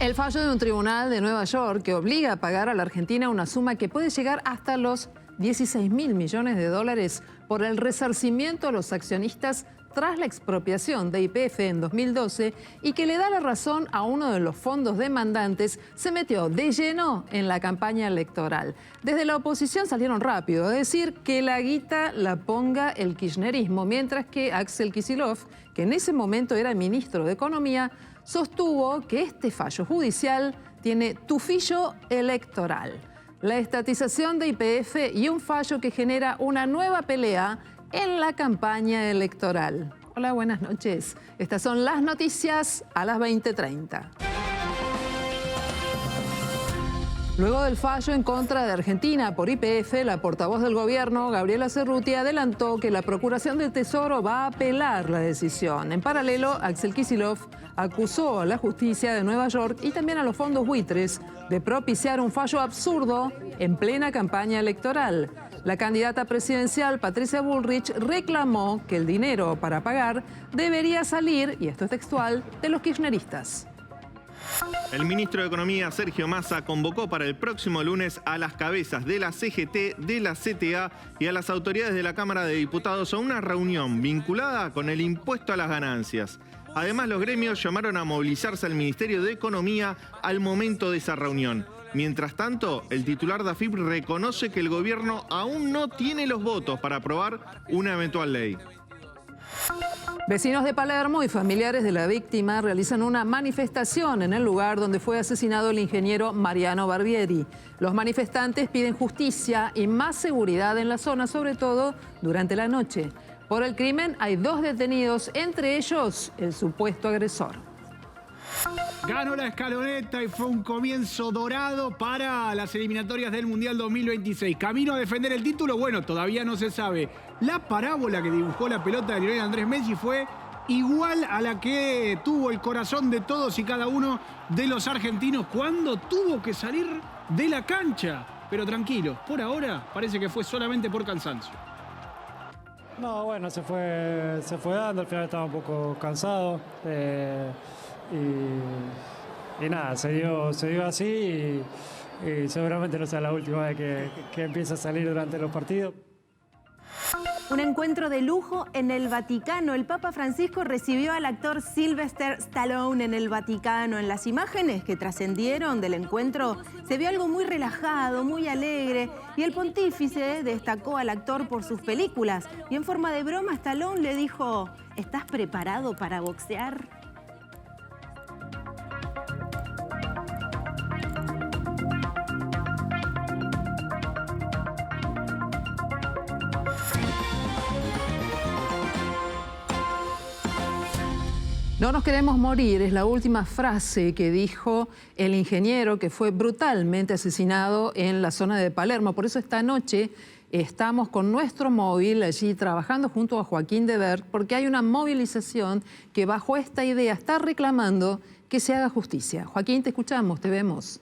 El fallo de un tribunal de Nueva York que obliga a pagar a la Argentina una suma que puede llegar hasta los 16.000 millones de dólares por el resarcimiento a los accionistas tras la expropiación de YPF en 2012 y que le da la razón a uno de los fondos demandantes, se metió de lleno en la campaña electoral. Desde la oposición salieron rápido a decir que la guita la ponga el kirchnerismo, mientras que Axel Kicillof, que en ese momento era ministro de Economía, sostuvo que este fallo judicial tiene tufillo electoral. La estatización de YPF y un fallo que genera una nueva pelea en la campaña electoral. Hola, buenas noches. Estas son las noticias a las 20:30. Luego del fallo en contra de Argentina por YPF, la portavoz del gobierno, Gabriela Cerruti, adelantó que la Procuración del Tesoro va a apelar la decisión. En paralelo, Axel Kicillof acusó a la justicia de Nueva York y también a los fondos buitres de propiciar un fallo absurdo en plena campaña electoral. La candidata presidencial, Patricia Bullrich, reclamó que el dinero para pagar debería salir, y esto es textual, de los kirchneristas. El ministro de Economía, Sergio Massa, convocó para el próximo lunes a las cabezas de la CGT, de la CTA y a las autoridades de la Cámara de Diputados a una reunión vinculada con el impuesto a las ganancias. Además, los gremios llamaron a movilizarse al Ministerio de Economía al momento de esa reunión. Mientras tanto, el titular de AFIP reconoce que el gobierno aún no tiene los votos para aprobar una eventual ley. Vecinos de Palermo y familiares de la víctima realizan una manifestación en el lugar donde fue asesinado el ingeniero Mariano Barbieri. Los manifestantes piden justicia y más seguridad en la zona, sobre todo durante la noche. Por el crimen hay 2 detenidos, entre ellos el supuesto agresor. Ganó la escaloneta y fue un comienzo dorado para las eliminatorias del Mundial 2026. Camino a defender el título, bueno, todavía no se sabe. La parábola que dibujó la pelota de Lionel Andrés Messi fue igual a la que tuvo el corazón de todos y cada uno de los argentinos cuando tuvo que salir de la cancha. Pero tranquilo, por ahora parece que fue solamente por cansancio. No, bueno, se fue dando, al final estaba un poco cansado. Y nada, se dio así y seguramente no sea la última vez que empiece a salir durante los partidos. Un encuentro de lujo en el Vaticano. El Papa Francisco recibió al actor Sylvester Stallone en el Vaticano. En las imágenes que trascendieron del encuentro se vio algo muy relajado, muy alegre. Y el pontífice destacó al actor por sus películas. Y en forma de broma, Stallone le dijo: ¿estás preparado para boxear? No nos queremos morir, es la última frase que dijo el ingeniero que fue brutalmente asesinado en la zona de Palermo. Por eso esta noche estamos con nuestro móvil allí trabajando junto a Joaquín de Berg, porque hay una movilización que bajo esta idea está reclamando que se haga justicia. Joaquín, te escuchamos, te vemos.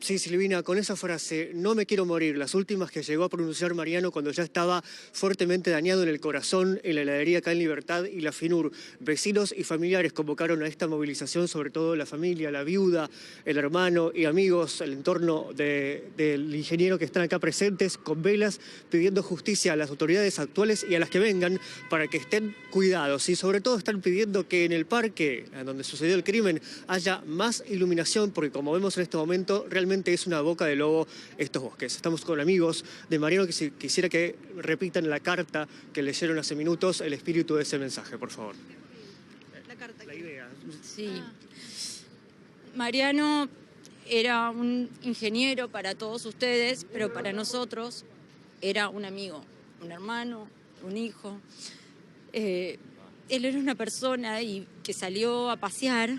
Sí, Silvina, con esa frase, no me quiero morir, las últimas que llegó a pronunciar Mariano cuando ya estaba fuertemente dañado en el corazón, en la heladería acá en Libertad y la FINUR. Vecinos y familiares convocaron a esta movilización, sobre todo la familia, la viuda, el hermano y amigos, el entorno del ingeniero que están acá presentes con velas, pidiendo justicia a las autoridades actuales y a las que vengan para que estén cuidados. Y sobre todo están pidiendo que en el parque, donde sucedió el crimen, haya más iluminación, porque como vemos en este momento, realmente es una boca de lobo estos bosques. Estamos con amigos de Mariano que quisiera que repitan la carta que leyeron hace minutos, el espíritu de ese mensaje, por favor. La carta. La idea. Sí. Mariano era un ingeniero para todos ustedes, pero para nosotros era un amigo, un hermano, un hijo. Él era una persona que salió a pasear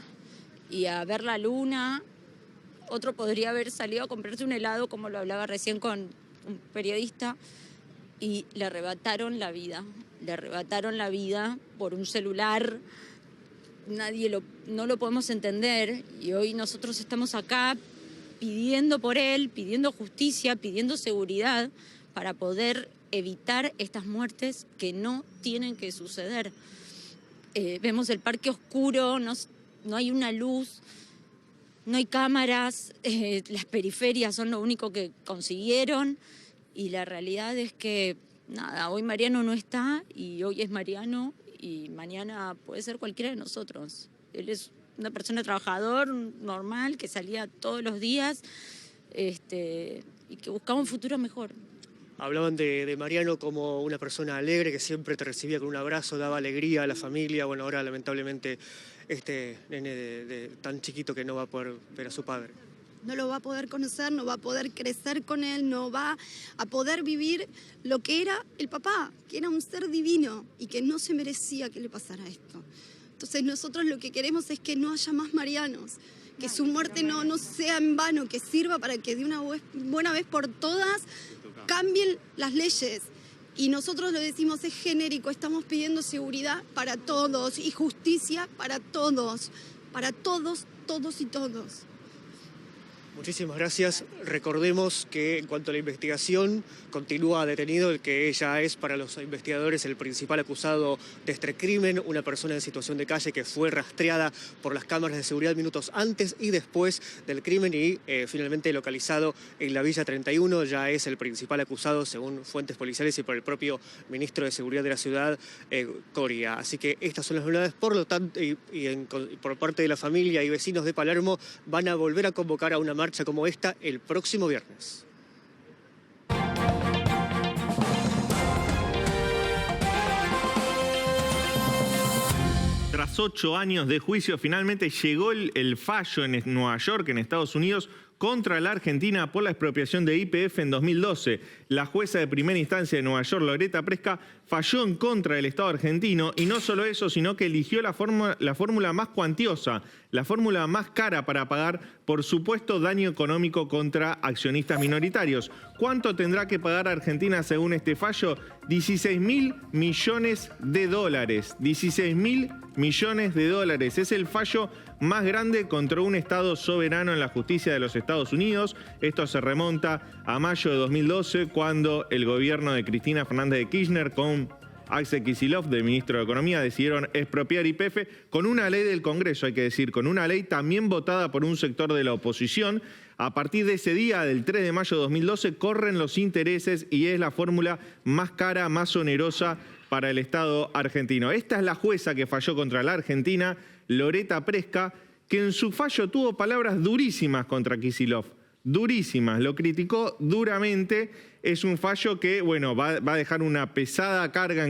y a ver la luna. Otro podría haber salido a comprarse un helado, como lo hablaba recién con un periodista, y le arrebataron la vida. Le arrebataron la vida por un celular. No lo podemos entender. Y hoy nosotros estamos acá pidiendo por él, pidiendo justicia, pidiendo seguridad para poder evitar estas muertes que no tienen que suceder. Vemos el parque oscuro, no hay una luz, no hay cámaras, las periferias son lo único que consiguieron y la realidad es que, nada, hoy Mariano no está y hoy es Mariano y mañana puede ser cualquiera de nosotros. Él es una persona trabajador, normal, que salía todos los días y que buscaba un futuro mejor. Hablaban de Mariano como una persona alegre que siempre te recibía con un abrazo, daba alegría a la familia. Bueno, ahora lamentablemente este nene tan chiquito que no va a poder ver a su padre. No lo va a poder conocer, no va a poder crecer con él, no va a poder vivir lo que era el papá, que era un ser divino y que no se merecía que le pasara esto. Entonces nosotros lo que queremos es que no haya más Marianos, que su muerte no sea en vano, que sirva para que de una buena vez por todas cambien las leyes. Y nosotros lo decimos, es genérico, estamos pidiendo seguridad para todos y justicia para todos, todos y todos. Muchísimas gracias. Recordemos que en cuanto a la investigación, continúa detenido el que ya es para los investigadores el principal acusado de este crimen, una persona en situación de calle que fue rastreada por las cámaras de seguridad minutos antes y después del crimen y finalmente localizado en la Villa 31. Ya es el principal acusado según fuentes policiales y por el propio ministro de Seguridad de la ciudad, Coria. Así que estas son las novedades. Por lo tanto, por parte de la familia y vecinos de Palermo, van a volver a convocar a una marcha como esta el próximo viernes. Tras 8 años de juicio, finalmente llegó el fallo en Nueva York, en Estados Unidos, contra la Argentina por la expropiación de YPF en 2012. La jueza de primera instancia de Nueva York, Loretta Presca, falló en contra del Estado argentino y no solo eso, sino que eligió la fórmula más cuantiosa, la fórmula más cara para pagar por supuesto daño económico contra accionistas minoritarios. ¿Cuánto tendrá que pagar Argentina según este fallo? 16.000 millones de dólares. 16.000 millones de dólares. Es el fallo más grande contra un Estado soberano en la justicia de los Estados Unidos. Esto se remonta a mayo de 2012, cuando el gobierno de Cristina Fernández de Kirchner con Axel Kicillof, de ministro de Economía, decidieron expropiar YPF con una ley del Congreso, hay que decir, con una ley también votada por un sector de la oposición. A partir de ese día, del 3 de mayo de 2012, corren los intereses y es la fórmula más cara, más onerosa para el Estado argentino. Esta es la jueza que falló contra la Argentina, Loretta Presca, que en su fallo tuvo palabras durísimas contra Kicillof. Durísimas, lo criticó duramente. Es un fallo que, bueno, va a dejar una pesada carga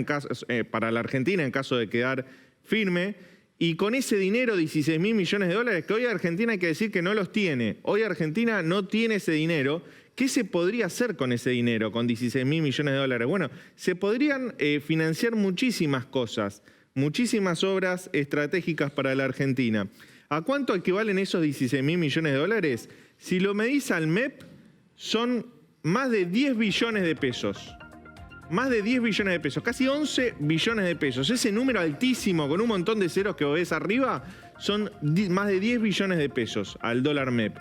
para la Argentina en caso de quedar firme. Y con ese dinero, 16.000 millones de dólares, que hoy Argentina hay que decir que no los tiene. Hoy Argentina no tiene ese dinero. ¿Qué se podría hacer con ese dinero, con 16.000 millones de dólares? Bueno, se podrían financiar muchísimas cosas, muchísimas obras estratégicas para la Argentina. ¿A cuánto equivalen esos 16.000 millones de dólares? Si lo medís al MEP, son más de 10 billones de pesos. Más de 10 billones de pesos, casi 11 billones de pesos. Ese número altísimo, con un montón de ceros que ves arriba, son más de 10 billones de pesos al dólar MEP.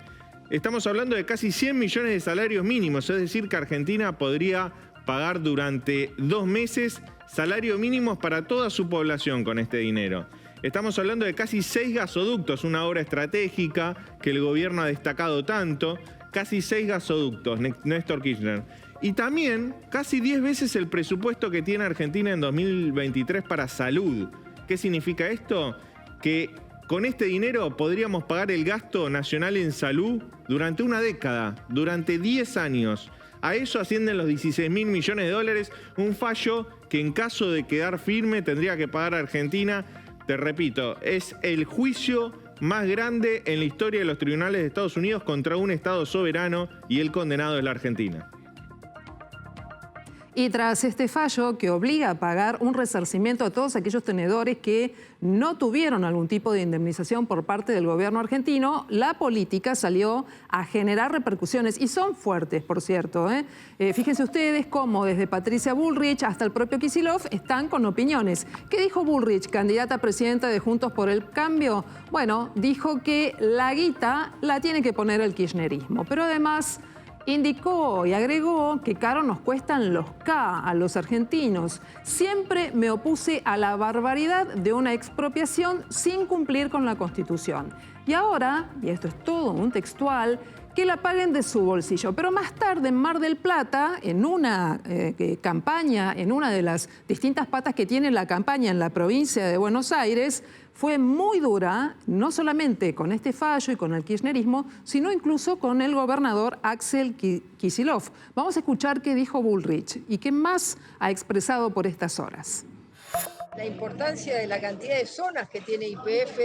Estamos hablando de casi 100 millones de salarios mínimos, es decir, que Argentina podría pagar durante 2 meses salario mínimos para toda su población con este dinero. Estamos hablando de casi 6 gasoductos, una obra estratégica que el gobierno ha destacado tanto. Casi 6 gasoductos, Néstor Kirchner. Y también casi 10 veces el presupuesto que tiene Argentina en 2023 para salud. ¿Qué significa esto? Que con este dinero podríamos pagar el gasto nacional en salud durante una década, durante 10 años. A eso ascienden los 16.000 millones de dólares, un fallo que en caso de quedar firme tendría que pagar Argentina. Te repito, es el juicio más grande en la historia de los tribunales de Estados Unidos contra un Estado soberano y el condenado es la Argentina. Y tras este fallo que obliga a pagar un resarcimiento a todos aquellos tenedores que no tuvieron algún tipo de indemnización por parte del gobierno argentino, la política salió a generar repercusiones y son fuertes, por cierto. Fíjense ustedes cómo desde Patricia Bullrich hasta el propio Kicillof están con opiniones. ¿Qué dijo Bullrich, candidata a presidenta de Juntos por el Cambio? Bueno, dijo que la guita la tiene que poner el kirchnerismo, pero además Indicó y agregó que caro nos cuestan los K a los argentinos. Siempre me opuse a la barbaridad de una expropiación sin cumplir con la Constitución. Y ahora, y esto es todo un textual, que la paguen de su bolsillo. Pero más tarde, en Mar del Plata, en una campaña, en una de las distintas patas que tiene la campaña en la provincia de Buenos Aires, fue muy dura, no solamente con este fallo y con el kirchnerismo, sino incluso con el gobernador Axel Kicillof. Vamos a escuchar qué dijo Bullrich y qué más ha expresado por estas horas. La importancia de la cantidad de zonas que tiene YPF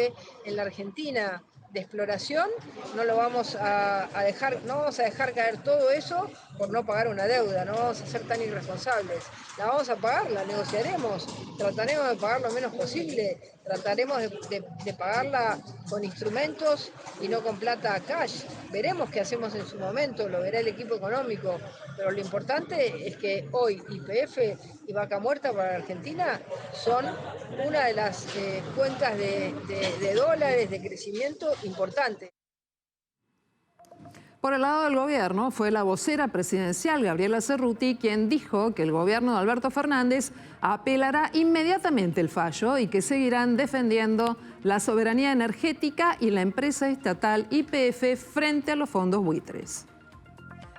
en la Argentina de exploración, no vamos a dejar caer todo eso por no pagar una deuda, no vamos a ser tan irresponsables. La vamos a pagar, la negociaremos, trataremos de pagar lo menos posible, trataremos de pagarla con instrumentos y no con plata cash. Veremos qué hacemos en su momento, lo verá el equipo económico, pero lo importante es que hoy YPF y Vaca Muerta para la Argentina son una de las cuentas de dólares de crecimiento importante. Por el lado del gobierno, fue la vocera presidencial, Gabriela Cerruti, quien dijo que el gobierno de Alberto Fernández apelará inmediatamente el fallo y que seguirán defendiendo la soberanía energética y la empresa estatal YPF frente a los fondos buitres.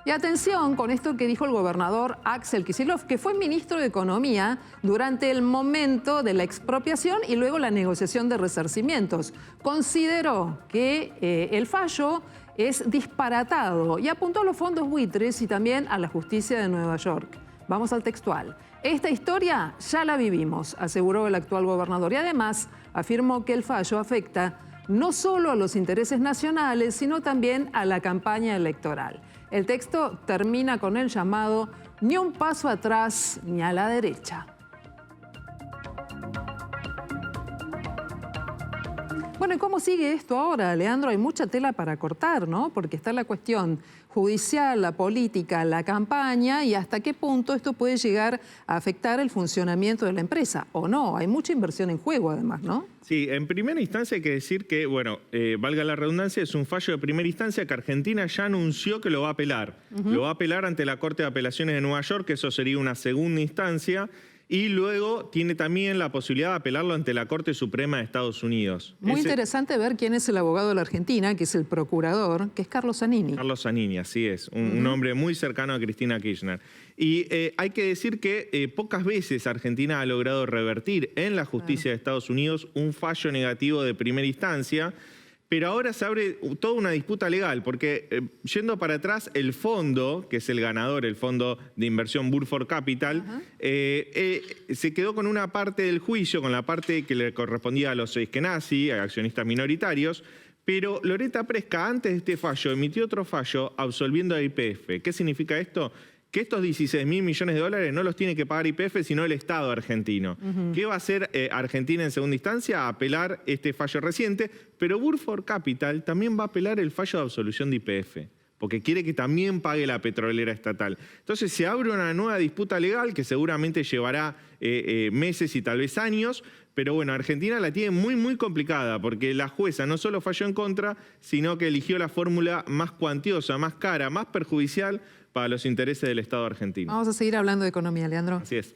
Y atención con esto que dijo el gobernador Axel Kicillof, que fue ministro de Economía durante el momento de la expropiación y luego la negociación de resarcimientos. Consideró que el fallo es disparatado y apuntó a los fondos buitres y también a la justicia de Nueva York. Vamos al textual. Esta historia ya la vivimos, aseguró el actual gobernador, y además afirmó que el fallo afecta no solo a los intereses nacionales, sino también a la campaña electoral. El texto termina con el llamado "ni un paso atrás ni a la derecha". Bueno, ¿y cómo sigue esto ahora, Leandro? Hay mucha tela para cortar, ¿no? Porque está la cuestión judicial, la política, la campaña y hasta qué punto esto puede llegar a afectar el funcionamiento de la empresa. ¿O no? Hay mucha inversión en juego, además, ¿no? Sí, en primera instancia hay que decir que, bueno, valga la redundancia, es un fallo de primera instancia que Argentina ya anunció que lo va a apelar. Lo va a apelar ante la Corte de Apelaciones de Nueva York, que eso sería una segunda instancia. Y luego tiene también la posibilidad de apelarlo ante la Corte Suprema de Estados Unidos. Muy interesante ver quién es el abogado de la Argentina, que es el procurador, que es Carlos Zanini. Carlos Zanini, así es, un hombre muy cercano a Cristina Kirchner. Y hay que decir que pocas veces Argentina ha logrado revertir en la justicia de Estados Unidos un fallo negativo de primera instancia. Pero ahora se abre toda una disputa legal, porque yendo para atrás, el fondo, que es el ganador, el fondo de inversión Burford Capital, se quedó con una parte del juicio, con la parte que le correspondía a los Eskenazi, a accionistas minoritarios, pero Loretta Preska, antes de este fallo, emitió otro fallo absolviendo a YPF. ¿Qué significa esto? Que estos 16.000 millones de dólares no los tiene que pagar YPF, sino el Estado argentino. ¿Qué va a hacer Argentina en segunda instancia? A apelar este fallo reciente, pero Burford Capital también va a apelar el fallo de absolución de YPF, porque quiere que también pague la petrolera estatal. Entonces se abre una nueva disputa legal que seguramente llevará meses y tal vez años, pero bueno, Argentina la tiene muy, muy complicada, porque la jueza no solo falló en contra, sino que eligió la fórmula más cuantiosa, más cara, más perjudicial para los intereses del Estado argentino. Vamos a seguir hablando de economía, Leandro. Así es.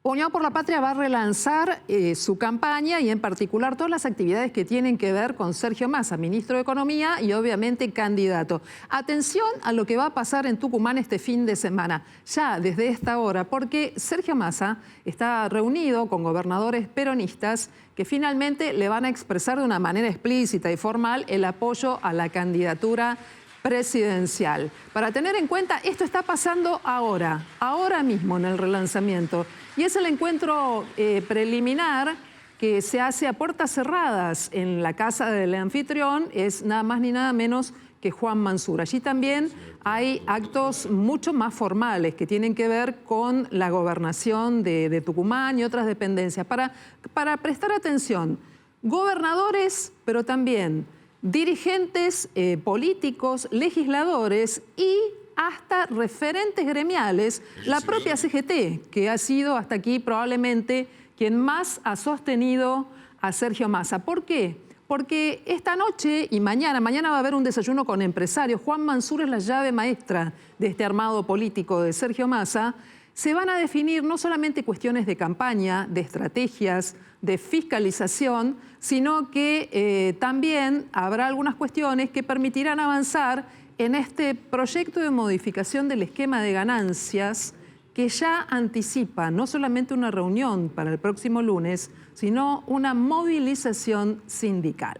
Unión por la Patria va a relanzar su campaña y en particular todas las actividades que tienen que ver con Sergio Massa, ministro de Economía y obviamente candidato. Atención a lo que va a pasar en Tucumán este fin de semana, ya desde esta hora, porque Sergio Massa está reunido con gobernadores peronistas que finalmente le van a expresar de una manera explícita y formal el apoyo a la candidatura presidencial. Para tener en cuenta, esto está pasando ahora mismo en el relanzamiento. Y es el encuentro preliminar que se hace a puertas cerradas en la casa del anfitrión, es nada más ni nada menos que Juan Mansur. Allí también hay actos mucho más formales que tienen que ver con la gobernación de Tucumán y otras dependencias. Para prestar atención, gobernadores, pero también dirigentes políticos, legisladores y hasta referentes gremiales, la propia CGT, que ha sido hasta aquí probablemente quien más ha sostenido a Sergio Massa. ¿Por qué? Porque esta noche y mañana va a haber un desayuno con empresarios. Juan Mansur es la llave maestra de este armado político de Sergio Massa. Se van a definir no solamente cuestiones de campaña, de estrategias, de fiscalización, sino que también habrá algunas cuestiones que permitirán avanzar en este proyecto de modificación del esquema de ganancias que ya anticipa no solamente una reunión para el próximo lunes, sino una movilización sindical.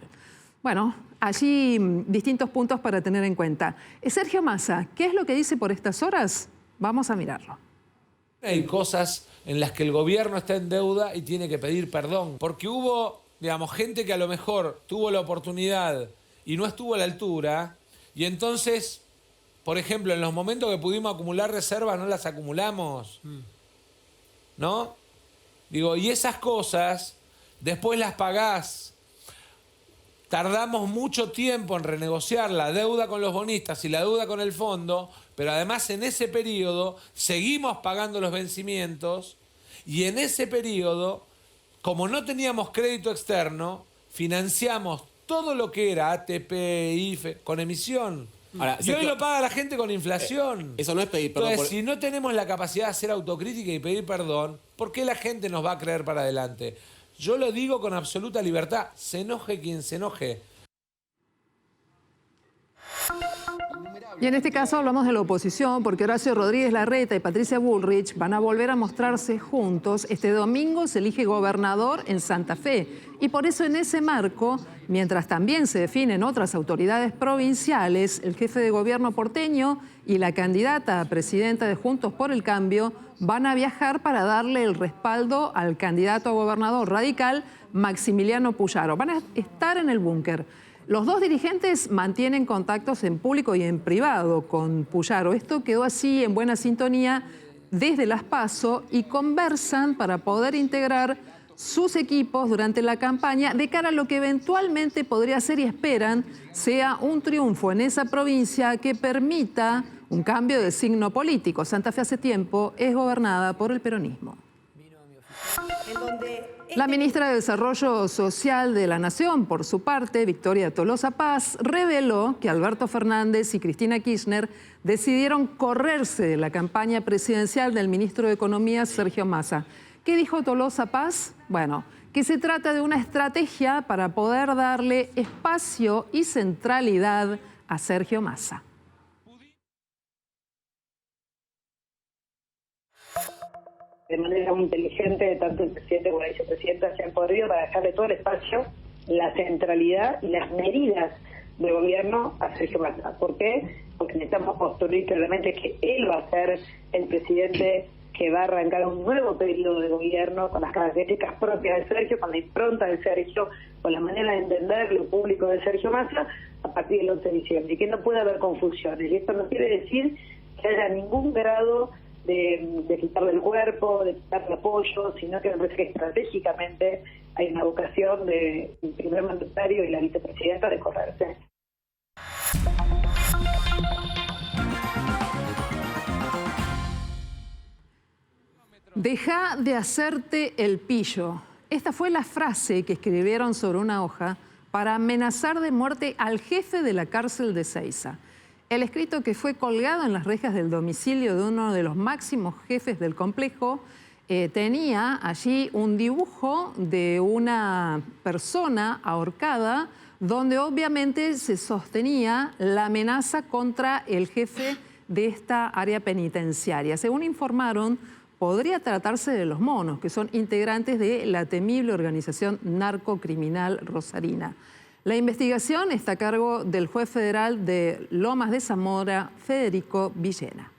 Bueno, allí distintos puntos para tener en cuenta. Sergio Massa, ¿qué es lo que dice por estas horas? Vamos a mirarlo. Hay cosas en las que el gobierno está en deuda y tiene que pedir perdón, porque hubo, digamos, gente que a lo mejor tuvo la oportunidad y no estuvo a la altura, y entonces, por ejemplo, en los momentos que pudimos acumular reservas no las acumulamos, ¿no? Digo, y esas cosas después las pagás. Tardamos mucho tiempo en renegociar la deuda con los bonistas y la deuda con el fondo, pero además en ese periodo seguimos pagando los vencimientos y en ese periodo, como no teníamos crédito externo, financiamos todo lo que era ATP, IFE, con emisión. Ahora, y hoy lo paga la gente con inflación. Eso no es pedir perdón. Entonces, si no tenemos la capacidad de hacer autocrítica y pedir perdón, ¿por qué la gente nos va a creer para adelante? Yo lo digo con absoluta libertad. Se enoje quien se enoje. Y en este caso hablamos de la oposición porque Horacio Rodríguez Larreta y Patricia Bullrich van a volver a mostrarse juntos. Este domingo se elige gobernador en Santa Fe y por eso en ese marco, mientras también se definen otras autoridades provinciales, el jefe de gobierno porteño y la candidata a presidenta de Juntos por el Cambio van a viajar para darle el respaldo al candidato a gobernador radical Maximiliano Puyaro. Van a estar en el búnker. Los dos dirigentes mantienen contactos en público y en privado con Puyaro. Esto quedó así en buena sintonía desde las PASO y conversan para poder integrar sus equipos durante la campaña de cara a lo que eventualmente podría ser y esperan sea un triunfo en esa provincia que permita un cambio de signo político. Santa Fe hace tiempo es gobernada por el peronismo. La ministra de Desarrollo Social de la Nación, por su parte, Victoria Tolosa Paz, reveló que Alberto Fernández y Cristina Kirchner decidieron correrse de la campaña presidencial del ministro de Economía, Sergio Massa. ¿Qué dijo Tolosa Paz? Bueno, que se trata de una estrategia para poder darle espacio y centralidad a Sergio Massa. De manera muy inteligente, tanto el presidente como la vicepresidenta se han podido para dejarle todo el espacio, la centralidad y las medidas de gobierno a Sergio Massa. ¿Por qué? Porque necesitamos construir claramente que él va a ser el presidente que va a arrancar un nuevo periodo de gobierno con las características propias de Sergio, con la impronta de Sergio, con la manera de entender lo público de Sergio Massa a partir del 11 de diciembre. Y que no puede haber confusiones. Y esto no quiere decir que haya ningún grado de quitarle el cuerpo, de quitarle apoyo, sino que me parece que estratégicamente hay una vocación del primer mandatario y la vicepresidenta de correrse. Deja de hacerte el pillo. Esta fue la frase que escribieron sobre una hoja para amenazar de muerte al jefe de la cárcel de Seiza. El escrito, que fue colgado en las rejas del domicilio de uno de los máximos jefes del complejo, tenía allí un dibujo de una persona ahorcada donde obviamente se sostenía la amenaza contra el jefe de esta área penitenciaria. Según informaron, podría tratarse de los Monos, que son integrantes de la temible organización narcocriminal rosarina. La investigación está a cargo del juez federal de Lomas de Zamora, Federico Villena.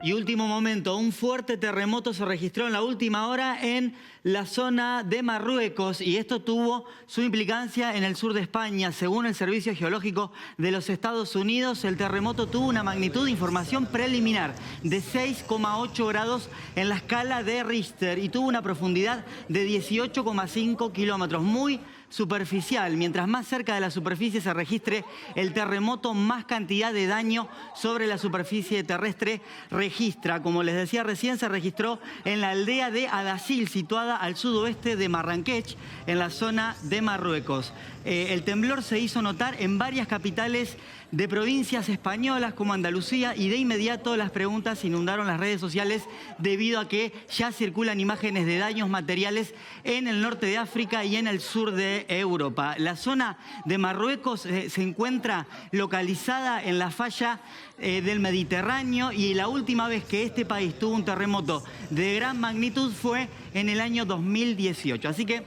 Y último momento, un fuerte terremoto se registró en la última hora en la zona de Marruecos y esto tuvo su implicancia en el sur de España. Según el Servicio Geológico de los Estados Unidos, el terremoto tuvo una magnitud de información preliminar de 6,8 grados en la escala de Richter y tuvo una profundidad de 18,5 kilómetros, muy superficial. Mientras más cerca de la superficie se registre el terremoto, más cantidad de daño sobre la superficie terrestre registra. Como les decía recién, se registró en la aldea de Adasil, situada al sudoeste de Marrakech, en la zona de Marruecos. El temblor se hizo notar en varias capitales de provincias españolas como Andalucía, y de inmediato las preguntas inundaron las redes sociales debido a que ya circulan imágenes de daños materiales en el norte de África y en el sur de Europa. La zona de Marruecos se encuentra localizada en la falla del Mediterráneo, y la última vez que este país tuvo un terremoto de gran magnitud fue en el año 2018. Así que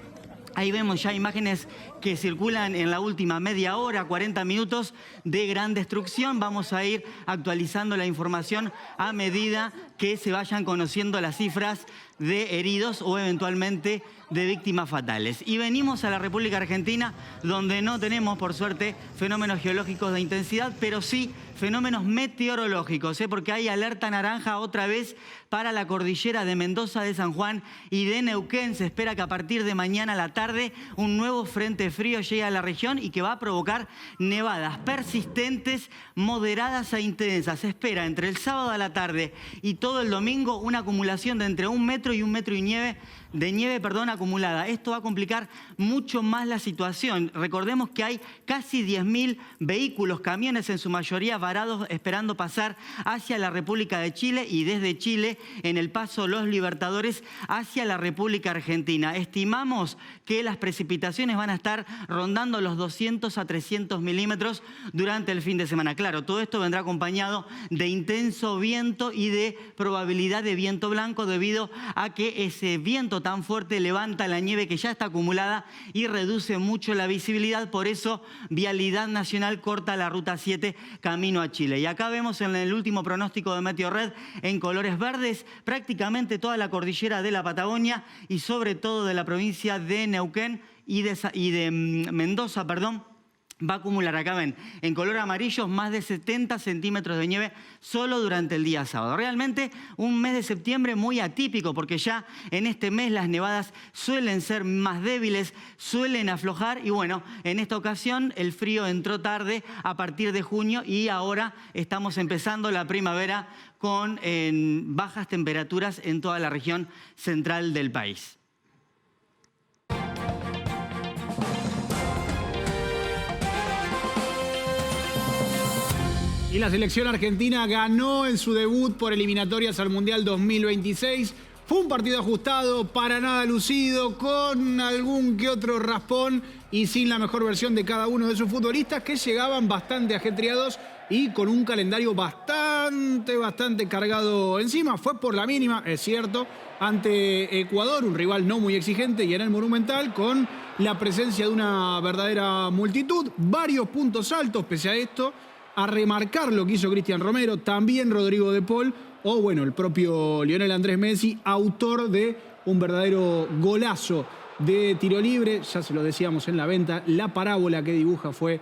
ahí vemos ya imágenes que circulan en la última media hora, 40 minutos de gran destrucción. Vamos a ir actualizando la información a medida que se vayan conociendo las cifras de heridos o eventualmente de víctimas fatales. Y venimos a la República Argentina, donde no tenemos, por suerte, fenómenos geológicos de intensidad, pero sí fenómenos meteorológicos, porque hay alerta naranja otra vez para la cordillera de Mendoza, de San Juan y de Neuquén. Se espera que a partir de mañana a la tarde un nuevo frente frío llegue a la región y que va a provocar nevadas persistentes, moderadas e intensas. Se espera entre el sábado a la tarde y todo el domingo una acumulación de entre 1 metro y 1 metro y nieve acumulada. Esto va a complicar mucho más la situación. Recordemos que hay casi 10.000 vehículos, camiones en su mayoría varados, esperando pasar hacia la República de Chile, y desde Chile en el paso Los Libertadores hacia la República Argentina. Estimamos que las precipitaciones van a estar rondando los 200 a 300 milímetros durante el fin de semana. Claro, todo esto vendrá acompañado de intenso viento y de probabilidad de viento blanco, debido a que ese viento tan fuerte levanta la nieve que ya está acumulada y reduce mucho la visibilidad. Por eso Vialidad Nacional corta la ruta 7 camino a Chile. Y acá vemos en el último pronóstico de Meteorred en colores verdes prácticamente toda la cordillera de la Patagonia y sobre todo de la provincia de Neuquén y de Mendoza, va a acumular, acá ven, en color amarillo, más de 70 centímetros de nieve solo durante el día sábado. Realmente un mes de septiembre muy atípico, porque ya en este mes las nevadas suelen ser más débiles, suelen aflojar, y bueno, en esta ocasión el frío entró tarde a partir de junio, y ahora estamos empezando la primavera con bajas temperaturas en toda la región central del país. Y la selección argentina ganó en su debut por eliminatorias al Mundial 2026. Fue un partido ajustado, para nada lucido, con algún que otro raspón y sin la mejor versión de cada uno de sus futbolistas, que llegaban bastante ajetreados y con un calendario bastante cargado encima. Fue por la mínima, es cierto, ante Ecuador, un rival no muy exigente, y en el Monumental, con la presencia de una verdadera multitud. Varios puntos altos pese a esto. A remarcar lo que hizo Cristian Romero, también Rodrigo de Paul, o bueno, el propio Lionel Andrés Messi, autor de un verdadero golazo de tiro libre. Ya se lo decíamos en la venta, la parábola que dibuja fue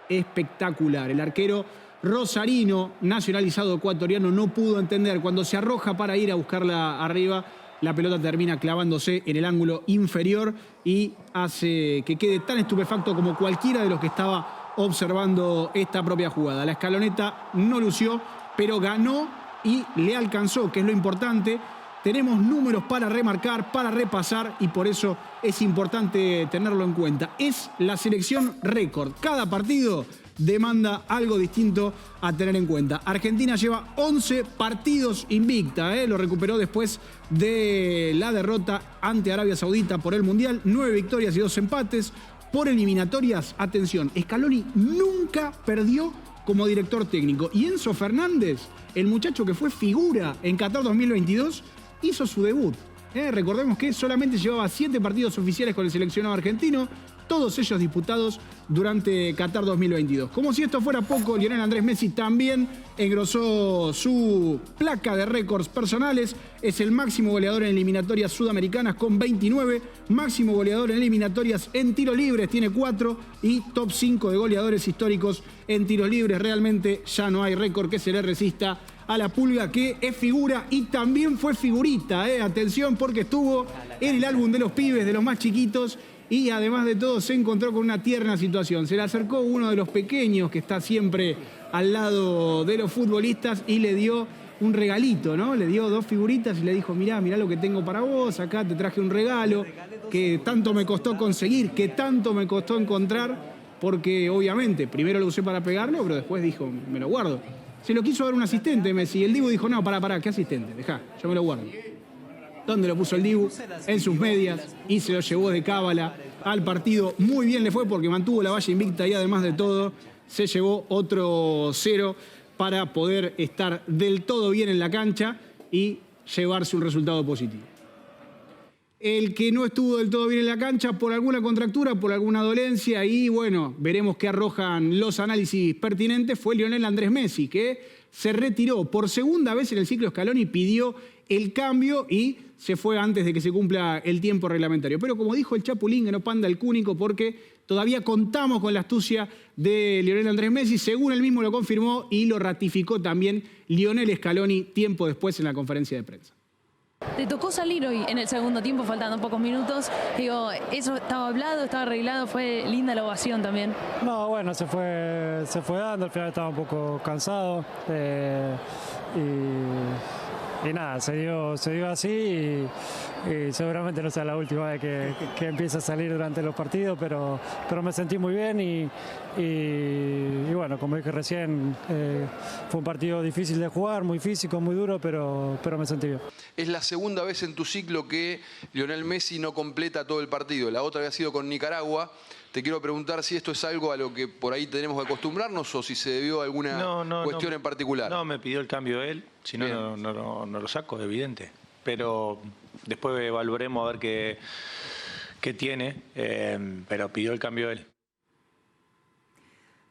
espectacular. El arquero rosarino, nacionalizado ecuatoriano, no pudo entender cuando se arroja para ir a buscarla arriba. La pelota termina clavándose en el ángulo inferior y hace que quede tan estupefacto como cualquiera de los que estaba observando esta propia jugada. La escaloneta no lució, pero ganó y le alcanzó, que es lo importante. Tenemos números para remarcar, para repasar, y por eso es importante tenerlo en cuenta. Es la selección récord. Cada partido demanda algo distinto a tener en cuenta. Argentina lleva 11 partidos invicta, lo recuperó después de la derrota ante Arabia Saudita por el Mundial. 9 victorias y 2 empates. Por eliminatorias, atención, Scaloni nunca perdió como director técnico. Y Enzo Fernández, el muchacho que fue figura en Qatar 2022, hizo su debut. Recordemos que solamente llevaba 7 partidos oficiales con el seleccionado argentino, todos ellos disputados durante Qatar 2022. Como si esto fuera poco, Lionel Andrés Messi también engrosó su placa de récords personales. Es el máximo goleador en eliminatorias sudamericanas con 29, máximo goleador en eliminatorias en tiros libres, tiene 4, y top 5 de goleadores históricos en tiros libres. Realmente ya no hay récord que se le resista a la Pulga, que es figura y también fue figurita. Atención, porque estuvo en el álbum de los pibes, de los más chiquitos, y además de todo se encontró con una tierna situación. Se le acercó uno de los pequeños que está siempre al lado de los futbolistas y le dio un regalito, ¿no? Le dio 2 figuritas y le dijo, mirá lo que tengo para vos, acá te traje un regalo que tanto me costó conseguir, que tanto me costó encontrar, porque obviamente primero lo usé para pegarlo, pero después dijo, me lo guardo. Se lo quiso dar un asistente Messi y el Dibu dijo, no, pará, ¿qué asistente? Dejá, yo me lo guardo. ¿Dónde lo puso el Dibu? En sus medias y se lo llevó de cábala al partido. Muy bien le fue porque mantuvo la valla invicta y además de todo se llevó otro 0 para poder estar del todo bien en la cancha y llevarse un resultado positivo. El que no estuvo del todo bien en la cancha por alguna contractura, por alguna dolencia, y bueno, veremos qué arrojan los análisis pertinentes, fue Lionel Andrés Messi, que se retiró por segunda vez en el ciclo Scaloni, pidió el cambio y se fue antes de que se cumpla el tiempo reglamentario. Pero como dijo el Chapulín, que no panda el cúnico, porque todavía contamos con la astucia de Lionel Andrés Messi, según él mismo lo confirmó y lo ratificó también Lionel Scaloni tiempo después en la conferencia de prensa. Te tocó salir hoy en el segundo tiempo, faltando pocos minutos. Digo, eso estaba hablado, estaba arreglado, fue linda la ovación también. No, bueno, se fue dando, al final estaba un poco cansado. Y nada, se dio así y seguramente no sea la última vez que empiece a salir durante los partidos, pero me sentí muy bien y bueno, como dije recién, fue un partido difícil de jugar, muy físico, muy duro, pero me sentí bien. Es la segunda vez en tu ciclo que Lionel Messi no completa todo el partido. La otra había sido con Nicaragua. Te quiero preguntar si esto es algo a lo que por ahí tenemos que acostumbrarnos o si se debió a alguna cuestión en particular. No, me pidió el cambio él, si no, no lo saco, evidente. Pero después evaluaremos a ver qué tiene, pero pidió el cambio él.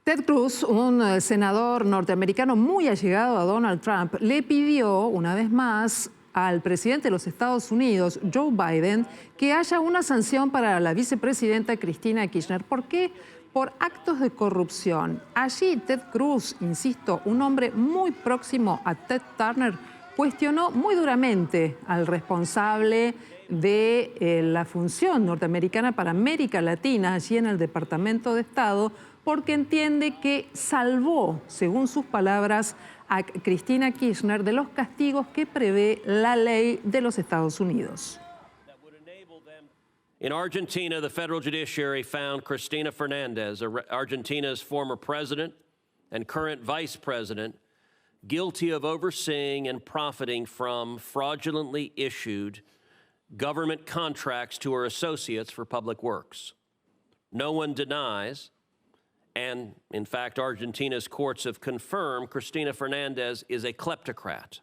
Ted Cruz, un senador norteamericano muy allegado a Donald Trump, le pidió una vez más al presidente de los Estados Unidos, Joe Biden, que haya una sanción para la vicepresidenta Cristina Kirchner. ¿Por qué? Por actos de corrupción. Allí Ted Cruz, insisto, un hombre muy próximo a Ted Turner, cuestionó muy duramente al responsable de la función norteamericana para América Latina, allí en el Departamento de Estado, porque entiende que salvó, según sus palabras, a Cristina Kirchner de los castigos que prevé la ley de los Estados Unidos. In Argentina, the federal judiciary found Cristina Fernández, Argentina's former president and current vice president, guilty of overseeing and profiting from fraudulently issued government contracts to her associates for public works. No one denies, and in fact, Argentina's courts have confirmed Cristina Fernández is a kleptocrat.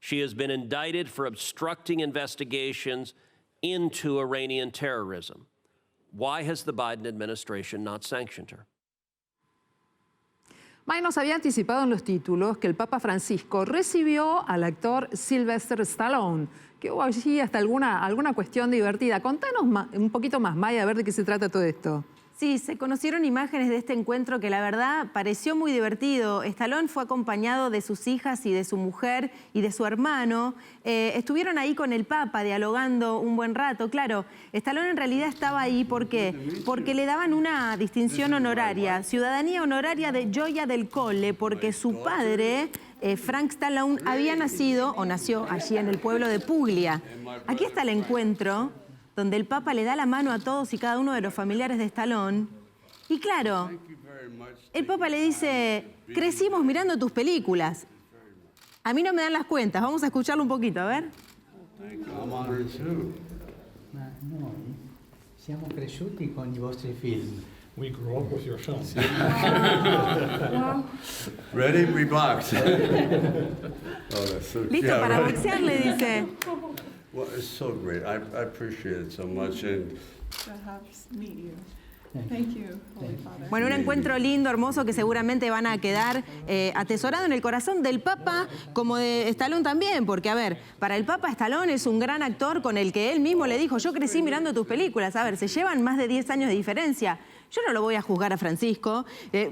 She has been indicted for obstructing investigations into Iranian terrorism. Why has the Biden administration not sanctioned her? Mike nos había anticipado en los títulos que el Papa Francisco recibió al actor Sylvester Stallone, que hubo allí hasta alguna cuestión divertida. Contanos un poquito más, Maya, a ver de qué se trata todo esto. Sí, se conocieron imágenes de este encuentro que la verdad pareció muy divertido. Stallone fue acompañado de sus hijas y de su mujer y de su hermano. Estuvieron ahí con el Papa dialogando un buen rato. Claro, Stallone en realidad estaba ahí porque le daban una distinción honoraria, ciudadanía honoraria de Gioia del Colle, porque su padre, Frank Stallone, nació allí en el pueblo de Puglia. Aquí está el encuentro donde el Papa le da la mano a todos y cada uno de los familiares de Stallone. Y claro, el Papa le dice, crecimos mirando tus películas. A mí no me dan las cuentas, vamos a escucharlo un poquito, a ver. Noi siamo cresciuti con i vostri film. We grew up with your films. Ready? We box. Oh, that's so cute. Listo para boxear, le dice. Well, it's so great. I appreciate it so much. And perhaps meet you. Thank you, Holy Father. Bueno, un encuentro lindo, hermoso, que seguramente van a quedar atesorado en el corazón del Papa, como de Stallone también, porque, a ver, para el Papa Stallone es un gran actor con el que él mismo le dijo, yo crecí mirando tus películas. A ver, se llevan más de 10 años de diferencia. Yo no lo voy a juzgar a Francisco,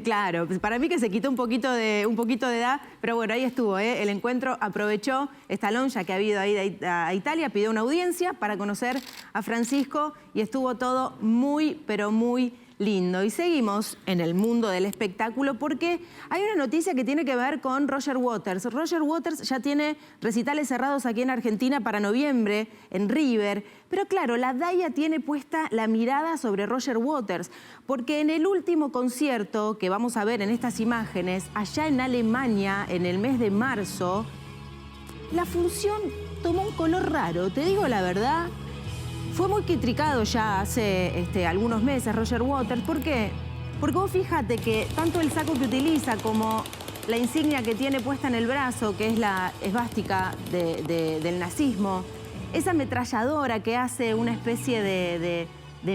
claro, para mí que se quitó un poquito de edad, pero bueno, ahí estuvo, el encuentro, aprovechó Stallone, ya que ha ido ahí a Italia, pidió una audiencia para conocer a Francisco y estuvo todo muy, pero muy lindo. Y seguimos en el mundo del espectáculo porque hay una noticia que tiene que ver con Roger Waters. Roger Waters ya tiene recitales cerrados aquí en Argentina para noviembre, en River. Pero claro, la DAIA tiene puesta la mirada sobre Roger Waters, porque en el último concierto que vamos a ver en estas imágenes, allá en Alemania, en el mes de marzo, la función tomó un color raro, te digo la verdad. Fue muy criticado ya hace algunos meses Roger Waters. ¿Por qué? Porque vos fíjate que tanto el saco que utiliza como la insignia que tiene puesta en el brazo, que es la esvástica del nazismo, esa ametralladora que hace una especie de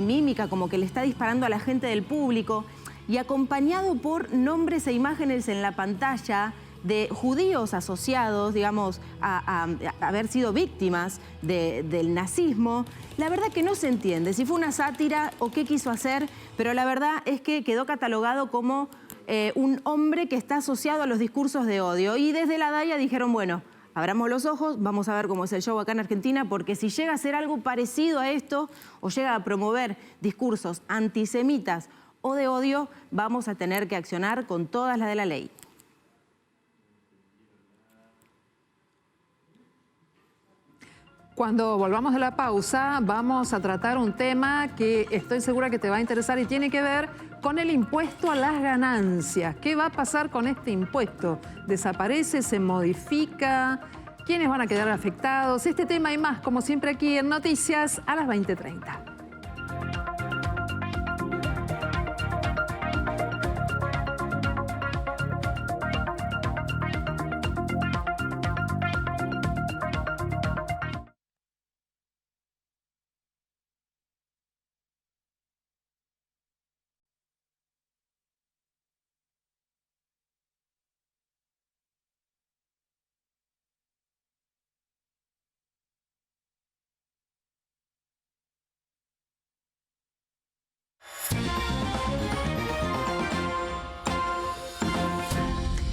mímica, como que le está disparando a la gente del público, y acompañado por nombres e imágenes en la pantalla de judíos asociados, digamos, a haber sido víctimas del nazismo. La verdad que no se entiende si fue una sátira o qué quiso hacer, pero la verdad es que quedó catalogado como un hombre que está asociado a los discursos de odio. Y desde la DAIA dijeron, bueno, abramos los ojos, vamos a ver cómo es el show acá en Argentina, porque si llega a ser algo parecido a esto o llega a promover discursos antisemitas o de odio, vamos a tener que accionar con todas las de la ley. Cuando volvamos de la pausa, vamos a tratar un tema que estoy segura que te va a interesar y tiene que ver con el impuesto a las ganancias. ¿Qué va a pasar con este impuesto? ¿Desaparece? ¿Se modifica? ¿Quiénes van a quedar afectados? Este tema y más, como siempre aquí en Noticias a las 20:30.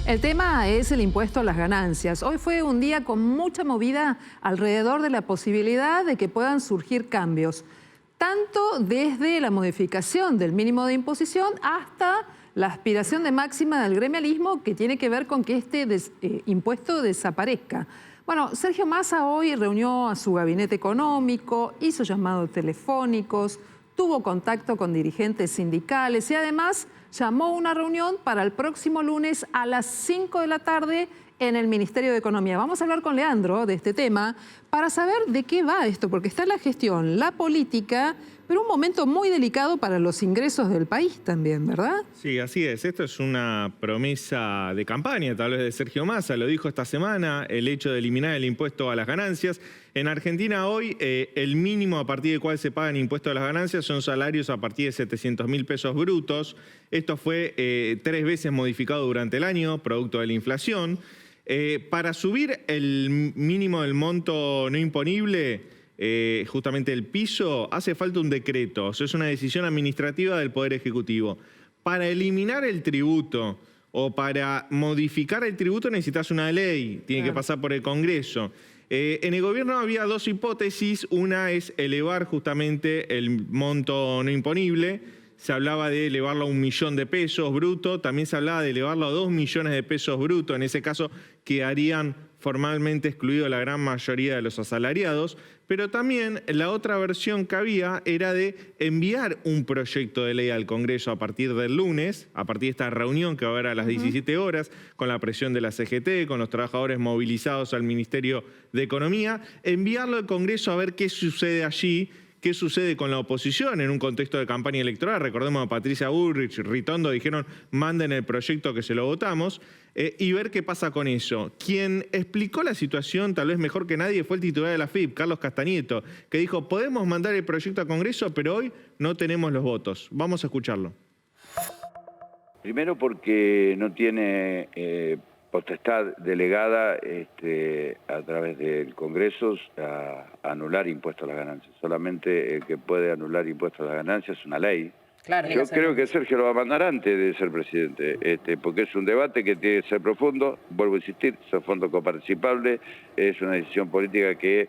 El tema es el impuesto a las ganancias. Hoy fue un día con mucha movida alrededor de la posibilidad de que puedan surgir cambios, tanto desde la modificación del mínimo de imposición hasta la aspiración de máxima del gremialismo que tiene que ver con que este impuesto desaparezca. Bueno, Sergio Massa hoy reunió a su gabinete económico, hizo llamados telefónicos, tuvo contacto con dirigentes sindicales y además llamó una reunión para el próximo lunes a las 5 de la tarde en el Ministerio de Economía. Vamos a hablar con Leandro de este tema para saber de qué va esto, porque está la gestión, la política, pero un momento muy delicado para los ingresos del país también, ¿verdad? Sí, así es. Esto es una promesa de campaña, tal vez de Sergio Massa, lo dijo esta semana, el hecho de eliminar el impuesto a las ganancias. En Argentina hoy el mínimo a partir del cual se pagan impuestos a las ganancias son salarios a partir de 700.000 pesos brutos. Esto fue 3 veces modificado durante el año, producto de la inflación. Para subir el mínimo del monto no imponible, justamente el piso, hace falta un decreto. O sea, es una decisión administrativa del Poder Ejecutivo. Para eliminar el tributo o para modificar el tributo necesitas una ley, tiene que pasar por el Congreso. En el gobierno había 2 hipótesis. Una es elevar justamente el monto no imponible. Se hablaba de elevarlo a 1 millón de pesos bruto. También se hablaba de elevarlo a 2 millones de pesos bruto. En ese caso quedarían formalmente excluidos la gran mayoría de los asalariados. Pero también la otra versión que había era de enviar un proyecto de ley al Congreso a partir del lunes, a partir de esta reunión que va a haber a las 17 horas, con la presión de la CGT, con los trabajadores movilizados al Ministerio de Economía, enviarlo al Congreso a ver qué sucede allí, qué sucede con la oposición en un contexto de campaña electoral. Recordemos a Patricia Bullrich, Ritondo dijeron manden el proyecto que se lo votamos, y ver qué pasa con eso. Quien explicó la situación tal vez mejor que nadie fue el titular de la AFIP, Carlos Castañeto, que dijo podemos mandar el proyecto a Congreso pero hoy no tenemos los votos. Vamos a escucharlo. Primero porque no tiene potestad delegada a través del Congreso a anular impuestos a las ganancias. Solamente el que puede anular impuestos a las ganancias es una ley Claro, yo creo que Sergio lo va a mandar antes de ser presidente, porque es un debate que tiene que ser profundo, vuelvo a insistir, son fondos coparticipables, es una decisión política que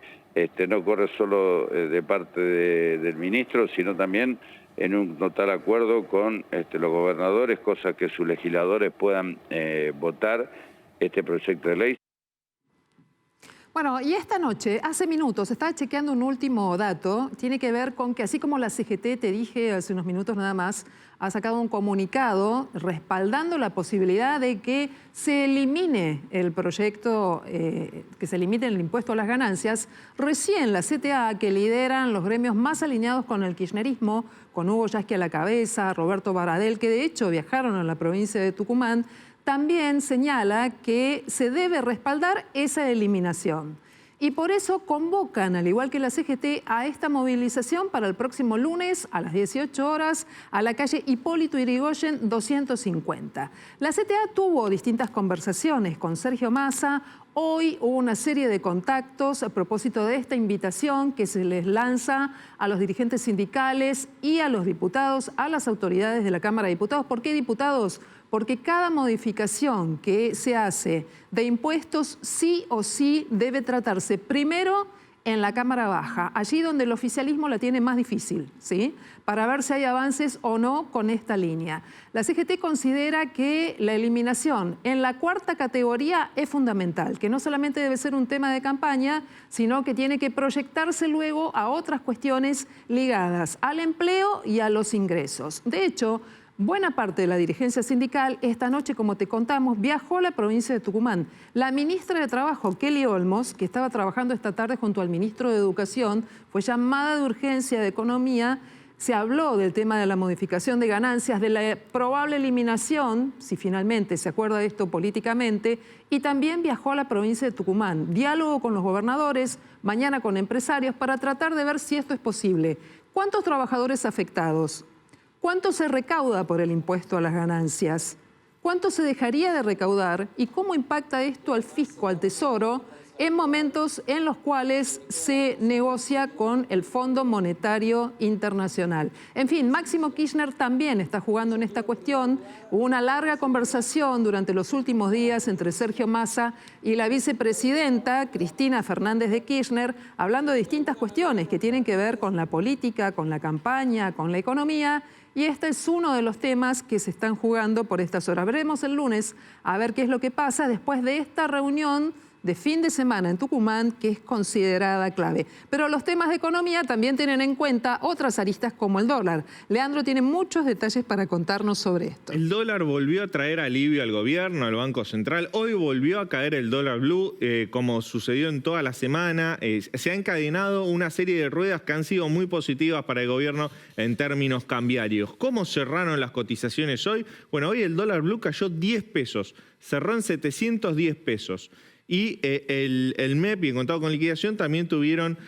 no corre solo de parte del ministro, sino también en un total acuerdo con los gobernadores, cosa que sus legisladores puedan votar este proyecto de ley. Bueno, y esta noche, hace minutos, estaba chequeando un último dato, tiene que ver con que así como la CGT, te dije hace unos minutos nada más, ha sacado un comunicado respaldando la posibilidad de que se elimine el proyecto, que se elimine el impuesto a las ganancias. Recién la CTA, que lideran los gremios más alineados con el kirchnerismo, con Hugo Yasky a la cabeza, Roberto Baradel, que de hecho viajaron a la provincia de Tucumán, también señala que se debe respaldar esa eliminación. Y por eso convocan, al igual que la CGT, a esta movilización para el próximo lunes a las 18 horas a la calle Hipólito Yrigoyen 250. La CTA tuvo distintas conversaciones con Sergio Massa. Hoy hubo una serie de contactos a propósito de esta invitación que se les lanza a los dirigentes sindicales y a los diputados, a las autoridades de la Cámara de Diputados. ¿Por qué diputados? Porque cada modificación que se hace de impuestos sí o sí debe tratarse primero en la Cámara Baja, allí donde el oficialismo la tiene más difícil, ¿sí? Para ver si hay avances o no con esta línea. La CGT considera que la eliminación en la cuarta categoría es fundamental, que no solamente debe ser un tema de campaña, sino que tiene que proyectarse luego a otras cuestiones ligadas al empleo y a los ingresos. De hecho, buena parte de la dirigencia sindical esta noche, como te contamos, viajó a la provincia de Tucumán. La ministra de Trabajo, Kelly Olmos, que estaba trabajando esta tarde junto al ministro de Educación, fue llamada de urgencia de Economía. Se habló del tema de la modificación de ganancias, de la probable eliminación, si finalmente se acuerda de esto políticamente, y también viajó a la provincia de Tucumán. Diálogo con los gobernadores, mañana con empresarios, para tratar de ver si esto es posible. ¿Cuántos trabajadores afectados? ¿Cuánto se recauda por el impuesto a las ganancias? ¿Cuánto se dejaría de recaudar? ¿Y cómo impacta esto al fisco, al Tesoro, en momentos en los cuales se negocia con el Fondo Monetario Internacional? En fin, Máximo Kirchner también está jugando en esta cuestión. Hubo una larga conversación durante los últimos días entre Sergio Massa y la vicepresidenta Cristina Fernández de Kirchner, hablando de distintas cuestiones que tienen que ver con la política, con la campaña, con la economía. Y este es uno de los temas que se están jugando por estas horas. Veremos el lunes a ver qué es lo que pasa después de esta reunión de fin de semana en Tucumán, que es considerada clave. Pero los temas de economía también tienen en cuenta otras aristas como el dólar. Leandro tiene muchos detalles para contarnos sobre esto. El dólar volvió a traer alivio al gobierno, al Banco Central. Hoy volvió a caer el dólar blue, como sucedió en toda la semana. Se ha encadenado una serie de ruedas que han sido muy positivas para el gobierno en términos cambiarios. ¿Cómo cerraron las cotizaciones hoy? Bueno, hoy el dólar blue cayó 10 pesos, cerró en 710 pesos. Y el MEP y el contado con liquidación también tuvieron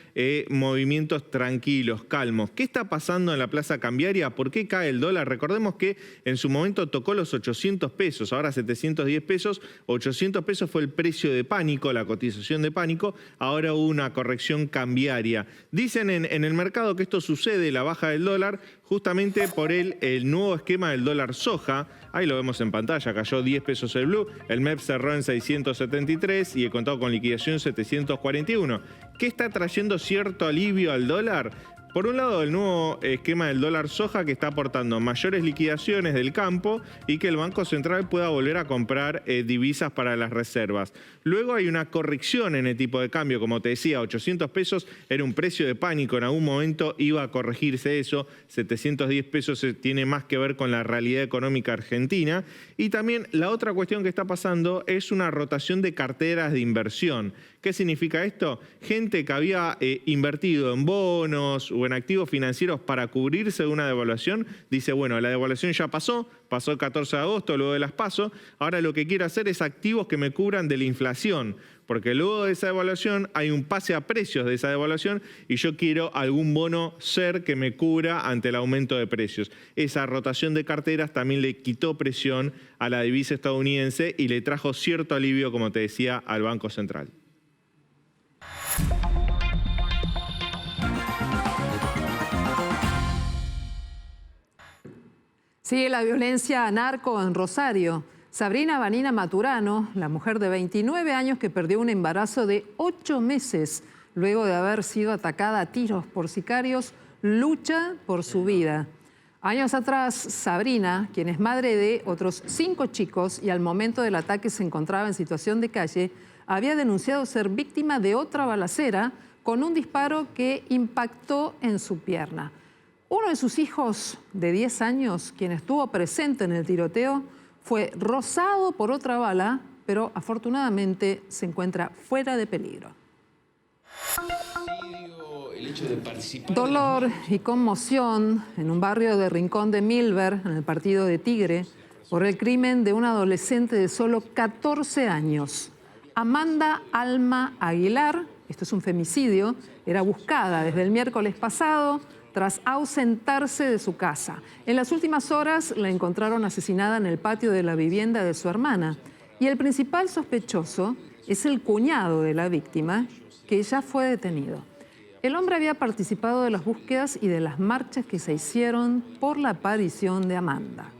movimientos tranquilos, calmos. ¿Qué está pasando en la plaza cambiaria? ¿Por qué cae el dólar? Recordemos que en su momento tocó los 800 pesos, ahora 710 pesos. 800 pesos fue el precio de pánico, la cotización de pánico. Ahora hubo una corrección cambiaria. Dicen en el mercado que esto sucede, la baja del dólar, justamente por el nuevo esquema del dólar soja. Ahí lo vemos en pantalla, cayó 10 pesos el blue, el MEP cerró en 673 y el contado con liquidación 741. ¿Qué está trayendo cierto alivio al dólar? Por un lado, el nuevo esquema del dólar soja, que está aportando mayores liquidaciones del campo y que el Banco Central pueda volver a comprar divisas para las reservas. Luego hay una corrección en el tipo de cambio. Como te decía, 800 pesos era un precio de pánico. En algún momento iba a corregirse eso. 710 pesos tiene más que ver con la realidad económica argentina. Y también la otra cuestión que está pasando es una rotación de carteras de inversión. ¿Qué significa esto? Gente que había invertido en bonos o en activos financieros para cubrirse de una devaluación, dice, bueno, la devaluación ya pasó el 14 de agosto, luego de las PASO, ahora lo que quiero hacer es activos que me cubran de la inflación, porque luego de esa devaluación hay un pase a precios de esa devaluación y yo quiero algún bono SER que me cubra ante el aumento de precios. Esa rotación de carteras también le quitó presión a la divisa estadounidense y le trajo cierto alivio, como te decía, al Banco Central. Sigue la violencia narco en Rosario. Sabrina Vanina Maturano, la mujer de 29 años que perdió un embarazo de 8 meses luego de haber sido atacada a tiros por sicarios, lucha por su vida. Años atrás, Sabrina, quien es madre de otros 5 chicos y al momento del ataque se encontraba en situación de calle, había denunciado ser víctima de otra balacera con un disparo que impactó en su pierna. Uno de sus hijos de 10 años, quien estuvo presente en el tiroteo, fue rozado por otra bala, pero afortunadamente se encuentra fuera de peligro. Dolor y conmoción en un barrio de Rincón de Milver, en el partido de Tigre, por el crimen de una adolescente de solo 14 años. Amanda Alma Aguilar, esto es un femicidio, era buscada desde el miércoles pasado tras ausentarse de su casa. En las últimas horas la encontraron asesinada en el patio de la vivienda de su hermana. Y el principal sospechoso es el cuñado de la víctima, que ya fue detenido. El hombre había participado de las búsquedas y de las marchas que se hicieron por la aparición de Amanda.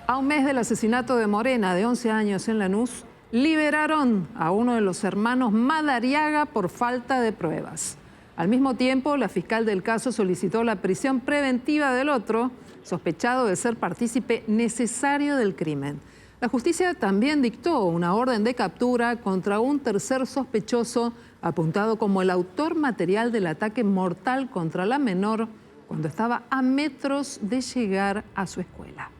A un mes del asesinato de Morena, de 11 años en Lanús, liberaron a uno de los hermanos Madariaga por falta de pruebas. Al mismo tiempo, la fiscal del caso solicitó la prisión preventiva del otro, sospechado de ser partícipe necesario del crimen. La justicia también dictó una orden de captura contra un tercer sospechoso, apuntado como el autor material del ataque mortal contra la menor cuando estaba a metros de llegar a su escuela.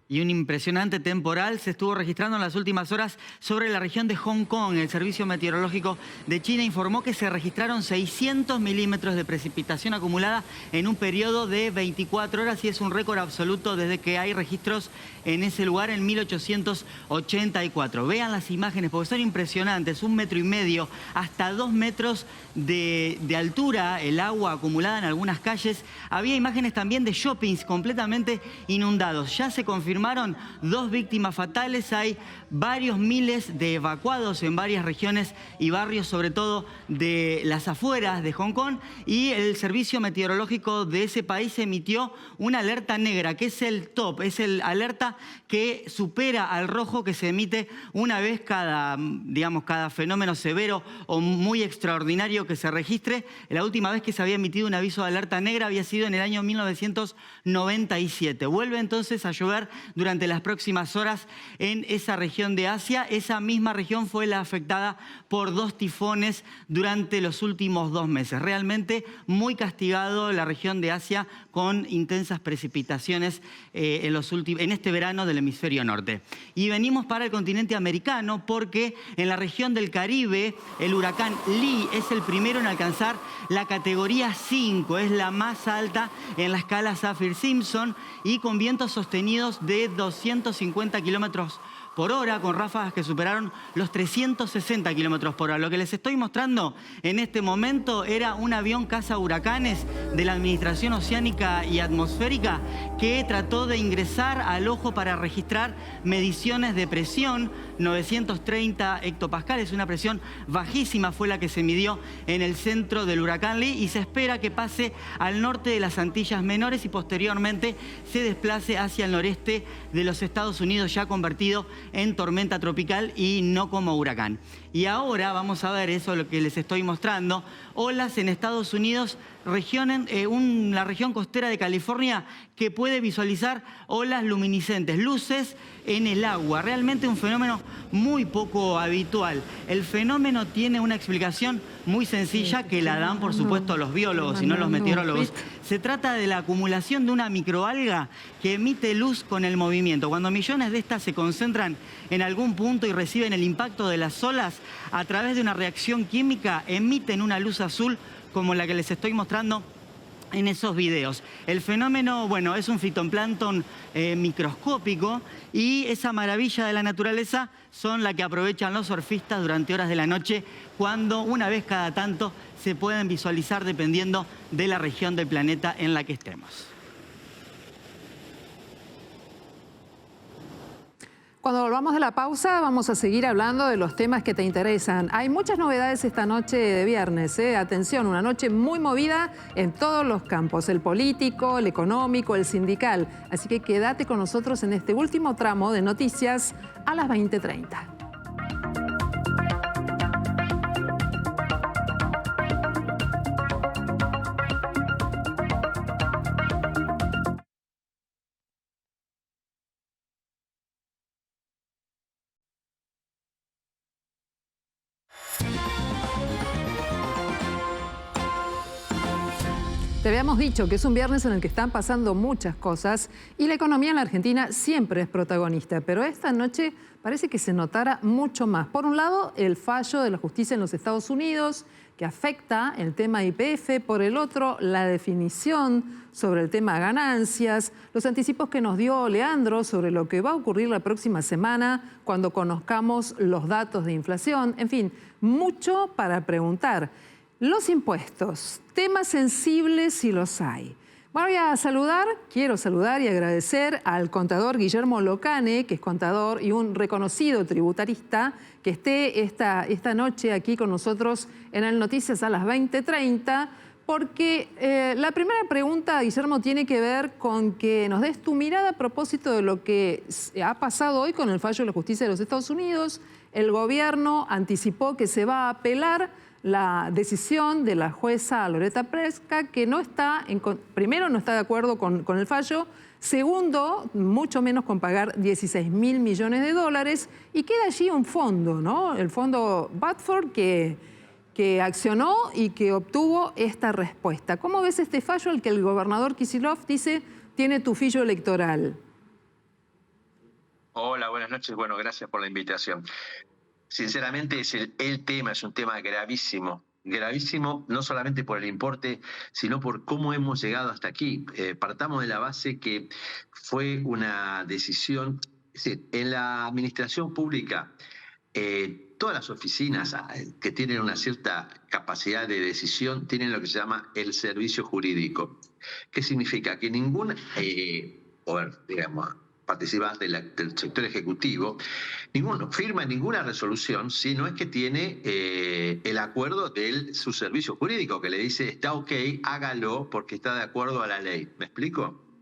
Y un impresionante temporal se estuvo registrando en las últimas horas sobre la región de Hong Kong. El Servicio Meteorológico de China informó que se registraron 600 milímetros de precipitación acumulada en un periodo de 24 horas y es un récord absoluto desde que hay registros en ese lugar en 1884. Vean las imágenes porque son impresionantes. 1,5 metros hasta 2 metros de altura, el agua acumulada en algunas calles. Había imágenes también de shoppings completamente inundados. Ya se confirmaron 2 víctimas fatales, hay varios miles de evacuados en varias regiones y barrios, sobre todo de las afueras de Hong Kong, y el servicio meteorológico de ese país emitió una alerta negra, que es el top, es el alerta que supera al rojo que se emite una vez cada fenómeno severo o muy extraordinario que se registre. La última vez que se había emitido un aviso de alerta negra había sido en el año 1997. Vuelve entonces a llover durante las próximas horas en esa región de Asia. Esa misma región fue la afectada por 2 tifones durante los últimos 2 meses. Realmente muy castigado la región de Asia con intensas precipitaciones en este verano del hemisferio norte. Y venimos para el continente americano porque en la región del Caribe el huracán Lee es el primero en alcanzar la categoría 5, es la más alta en la escala Saffir-Simpson y con vientos sostenidos de 250 kilómetros por hora, con ráfagas que superaron los 360 kilómetros por hora. Lo que les estoy mostrando en este momento era un avión cazahuracanes de la Administración Oceánica y Atmosférica que trató de ingresar al ojo para registrar mediciones de presión. 930 hectopascales, una presión bajísima fue la que se midió en el centro del huracán Lee y se espera que pase al norte de las Antillas Menores y posteriormente se desplace hacia el noreste de los Estados Unidos, ya convertido en tormenta tropical y no como huracán. Y ahora vamos a ver eso, lo que les estoy mostrando, olas en Estados Unidos, la región costera de California que puede visualizar olas luminiscentes, luces en el agua. Realmente un fenómeno muy poco habitual. El fenómeno tiene una explicación muy sencilla que la dan, por supuesto, los biólogos y no los meteorólogos. Se trata de la acumulación de una microalga que emite luz con el movimiento. Cuando millones de estas se concentran en algún punto y reciben el impacto de las olas, a través de una reacción química emiten una luz azul como la que les estoy mostrando en esos videos. El fenómeno, bueno, es un fitoplancton microscópico y esa maravilla de la naturaleza son la que aprovechan los surfistas durante horas de la noche cuando una vez cada tanto se pueden visualizar dependiendo de la región del planeta en la que estemos. Cuando volvamos de la pausa vamos a seguir hablando de los temas que te interesan. Hay muchas novedades esta noche de viernes. Atención, una noche muy movida en todos los campos, el político, el económico, el sindical. Así que quédate con nosotros en este último tramo de noticias a las 20:30. Te habíamos dicho que es un viernes en el que están pasando muchas cosas y la economía en la Argentina siempre es protagonista, pero esta noche parece que se notara mucho más. Por un lado, el fallo de la justicia en los Estados Unidos, que afecta el tema YPF. Por el otro, la definición sobre el tema ganancias, los anticipos que nos dio Leandro sobre lo que va a ocurrir la próxima semana cuando conozcamos los datos de inflación. En fin, mucho para preguntar. Los impuestos, temas sensibles si los hay. Bueno, quiero saludar y agradecer al contador Guillermo Locane, que es contador y un reconocido tributarista, que esté esta noche aquí con nosotros en el Noticias a las 20:30, porque la primera pregunta, Guillermo, tiene que ver con que nos des tu mirada a propósito de lo que ha pasado hoy con el fallo de la justicia de los Estados Unidos. El gobierno anticipó que se va a apelar la decisión de la jueza Loretta Preska, que primero no está de acuerdo con el fallo, segundo, mucho menos con pagar 16.000 millones de dólares, y queda allí un fondo, ¿no? El fondo Budford que accionó y que obtuvo esta respuesta. ¿Cómo ves este fallo al que el gobernador Kicillof dice tiene tufillo electoral? Hola, buenas noches. Bueno, gracias por la invitación. Sinceramente el tema es un tema gravísimo, no solamente por el importe, sino por cómo hemos llegado hasta aquí. Partamos de la base que fue una decisión, es decir, en la administración pública, todas las oficinas que tienen una cierta capacidad de decisión tienen lo que se llama el servicio jurídico. ¿Qué significa? Que ningún participante del sector ejecutivo, ninguno firma ninguna resolución si no es que tiene el acuerdo de su servicio jurídico, que le dice está ok, hágalo porque está de acuerdo a la ley. ¿Me explico?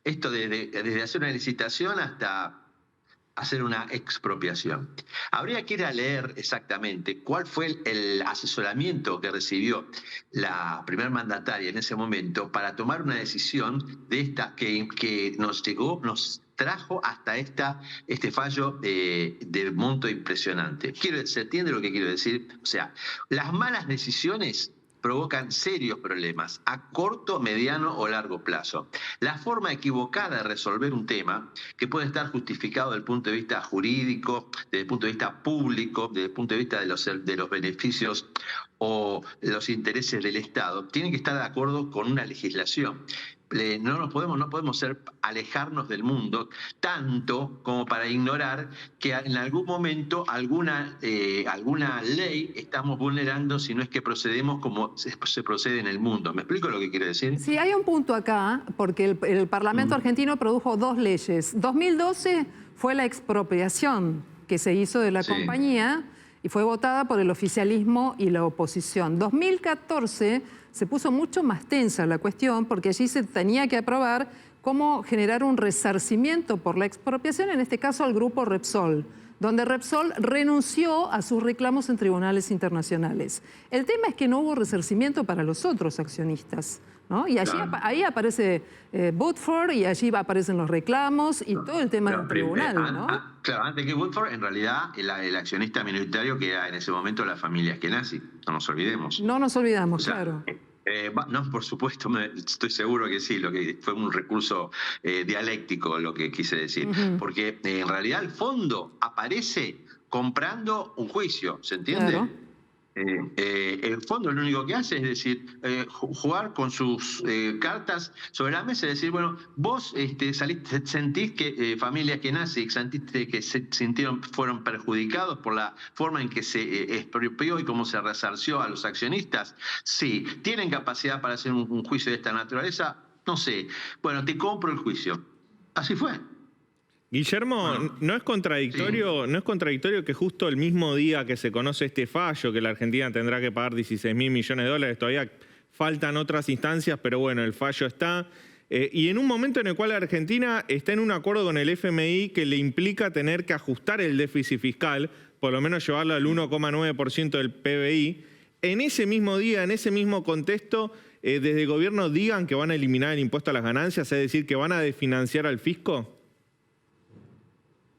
Esto desde hacer una licitación hasta hacer una expropiación. Habría que ir a leer exactamente cuál fue el asesoramiento que recibió la primer mandataria en ese momento para tomar una decisión de esta que nos trajo hasta este fallo de monto impresionante. ¿Se entiende lo que quiero decir? O sea, las malas decisiones provocan serios problemas a corto, mediano o largo plazo. La forma equivocada de resolver un tema, que puede estar justificado desde el punto de vista jurídico, desde el punto de vista público, desde el punto de vista de los beneficios o los intereses del Estado, tiene que estar de acuerdo con una legislación. No podemos alejarnos del mundo tanto como para ignorar que en algún momento alguna ley estamos vulnerando si no es que procedemos como se procede en el mundo. ¿Me explico lo que quiero decir? Sí, hay un punto acá, porque el Parlamento argentino produjo dos leyes. 2012 fue la expropiación que se hizo de la compañía y fue votada por el oficialismo y la oposición. 2014 se puso mucho más tensa la cuestión porque allí se tenía que aprobar cómo generar un resarcimiento por la expropiación, en este caso al grupo Repsol, donde Repsol renunció a sus reclamos en tribunales internacionales. El tema es que no hubo resarcimiento para los otros accionistas, ¿no? Y allí, ahí aparece Budford y allí aparecen los reclamos y todo el tema del tribunal, ¿no? Claro, antes que Budford, en realidad, el accionista minoritario que era en ese momento la familia Eskenazi, no nos olvidemos. No nos olvidamos, claro. No, por supuesto, estoy seguro que sí, lo que fue un recurso dialéctico lo que quise decir, porque en realidad el fondo aparece comprando un juicio, ¿se entiende? Claro. El fondo lo único que hace es decir, jugar con sus cartas sobre la mesa y decir, bueno, vos sentís que familias que nacen, sentiste que fueron perjudicados por la forma en que se expropió y cómo se resarció a los accionistas. Sí, ¿tienen capacidad para hacer un juicio de esta naturaleza? No sé. Bueno, te compro el juicio. Así fue. Guillermo, ¿no es contradictorio que justo el mismo día que se conoce este fallo, que la Argentina tendrá que pagar 16.000 millones de dólares, todavía faltan otras instancias, pero bueno, el fallo está, y en un momento en el cual la Argentina está en un acuerdo con el FMI que le implica tener que ajustar el déficit fiscal, por lo menos llevarlo al 1,9% del PBI, en ese mismo día, en ese mismo contexto, desde el gobierno digan que van a eliminar el impuesto a las ganancias, es decir, que van a desfinanciar al fisco?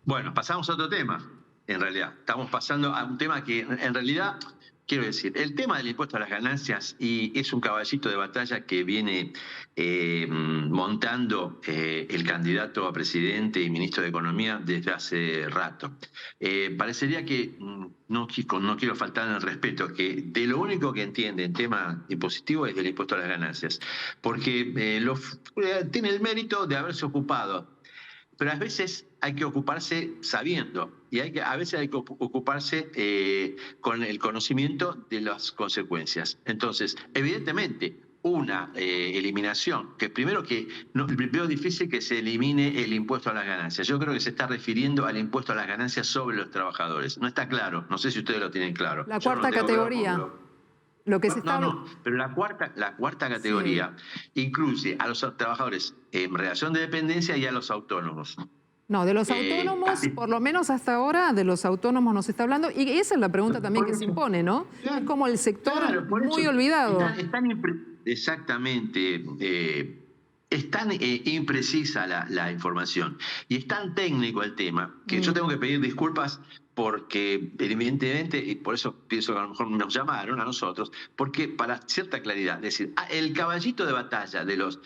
Bueno, pasamos a otro tema, en realidad. Estamos pasando a un tema que, en realidad, quiero decir, el tema del impuesto a las ganancias y es un caballito de batalla que viene montando el candidato a presidente y ministro de Economía desde hace rato. Parecería que, no quiero faltar en el respeto, que de lo único que entiende en tema impositivo es del impuesto a las ganancias, porque tiene el mérito de haberse ocupado. Pero a veces hay que ocuparse sabiendo y a veces hay que ocuparse con el conocimiento de las consecuencias. Entonces, evidentemente, una eliminación, que primero veo difícil que se elimine el impuesto a las ganancias. Yo creo que se está refiriendo al impuesto a las ganancias sobre los trabajadores. No está claro, no sé si ustedes lo tienen claro. La cuarta categoría. Lo que se está... pero la cuarta categoría incluye a los trabajadores en relación de dependencia y a los autónomos. No, de los autónomos, por lo menos hasta ahora, de los autónomos nos está hablando. Y esa es la pregunta también que se impone, ¿no? Es como el sector muy olvidado. Exactamente. Es tan imprecisa la información y es tan técnico el tema que yo tengo que pedir disculpas porque evidentemente, y por eso pienso que a lo mejor nos llamaron a nosotros, porque para cierta claridad, es decir, el caballito de batalla de los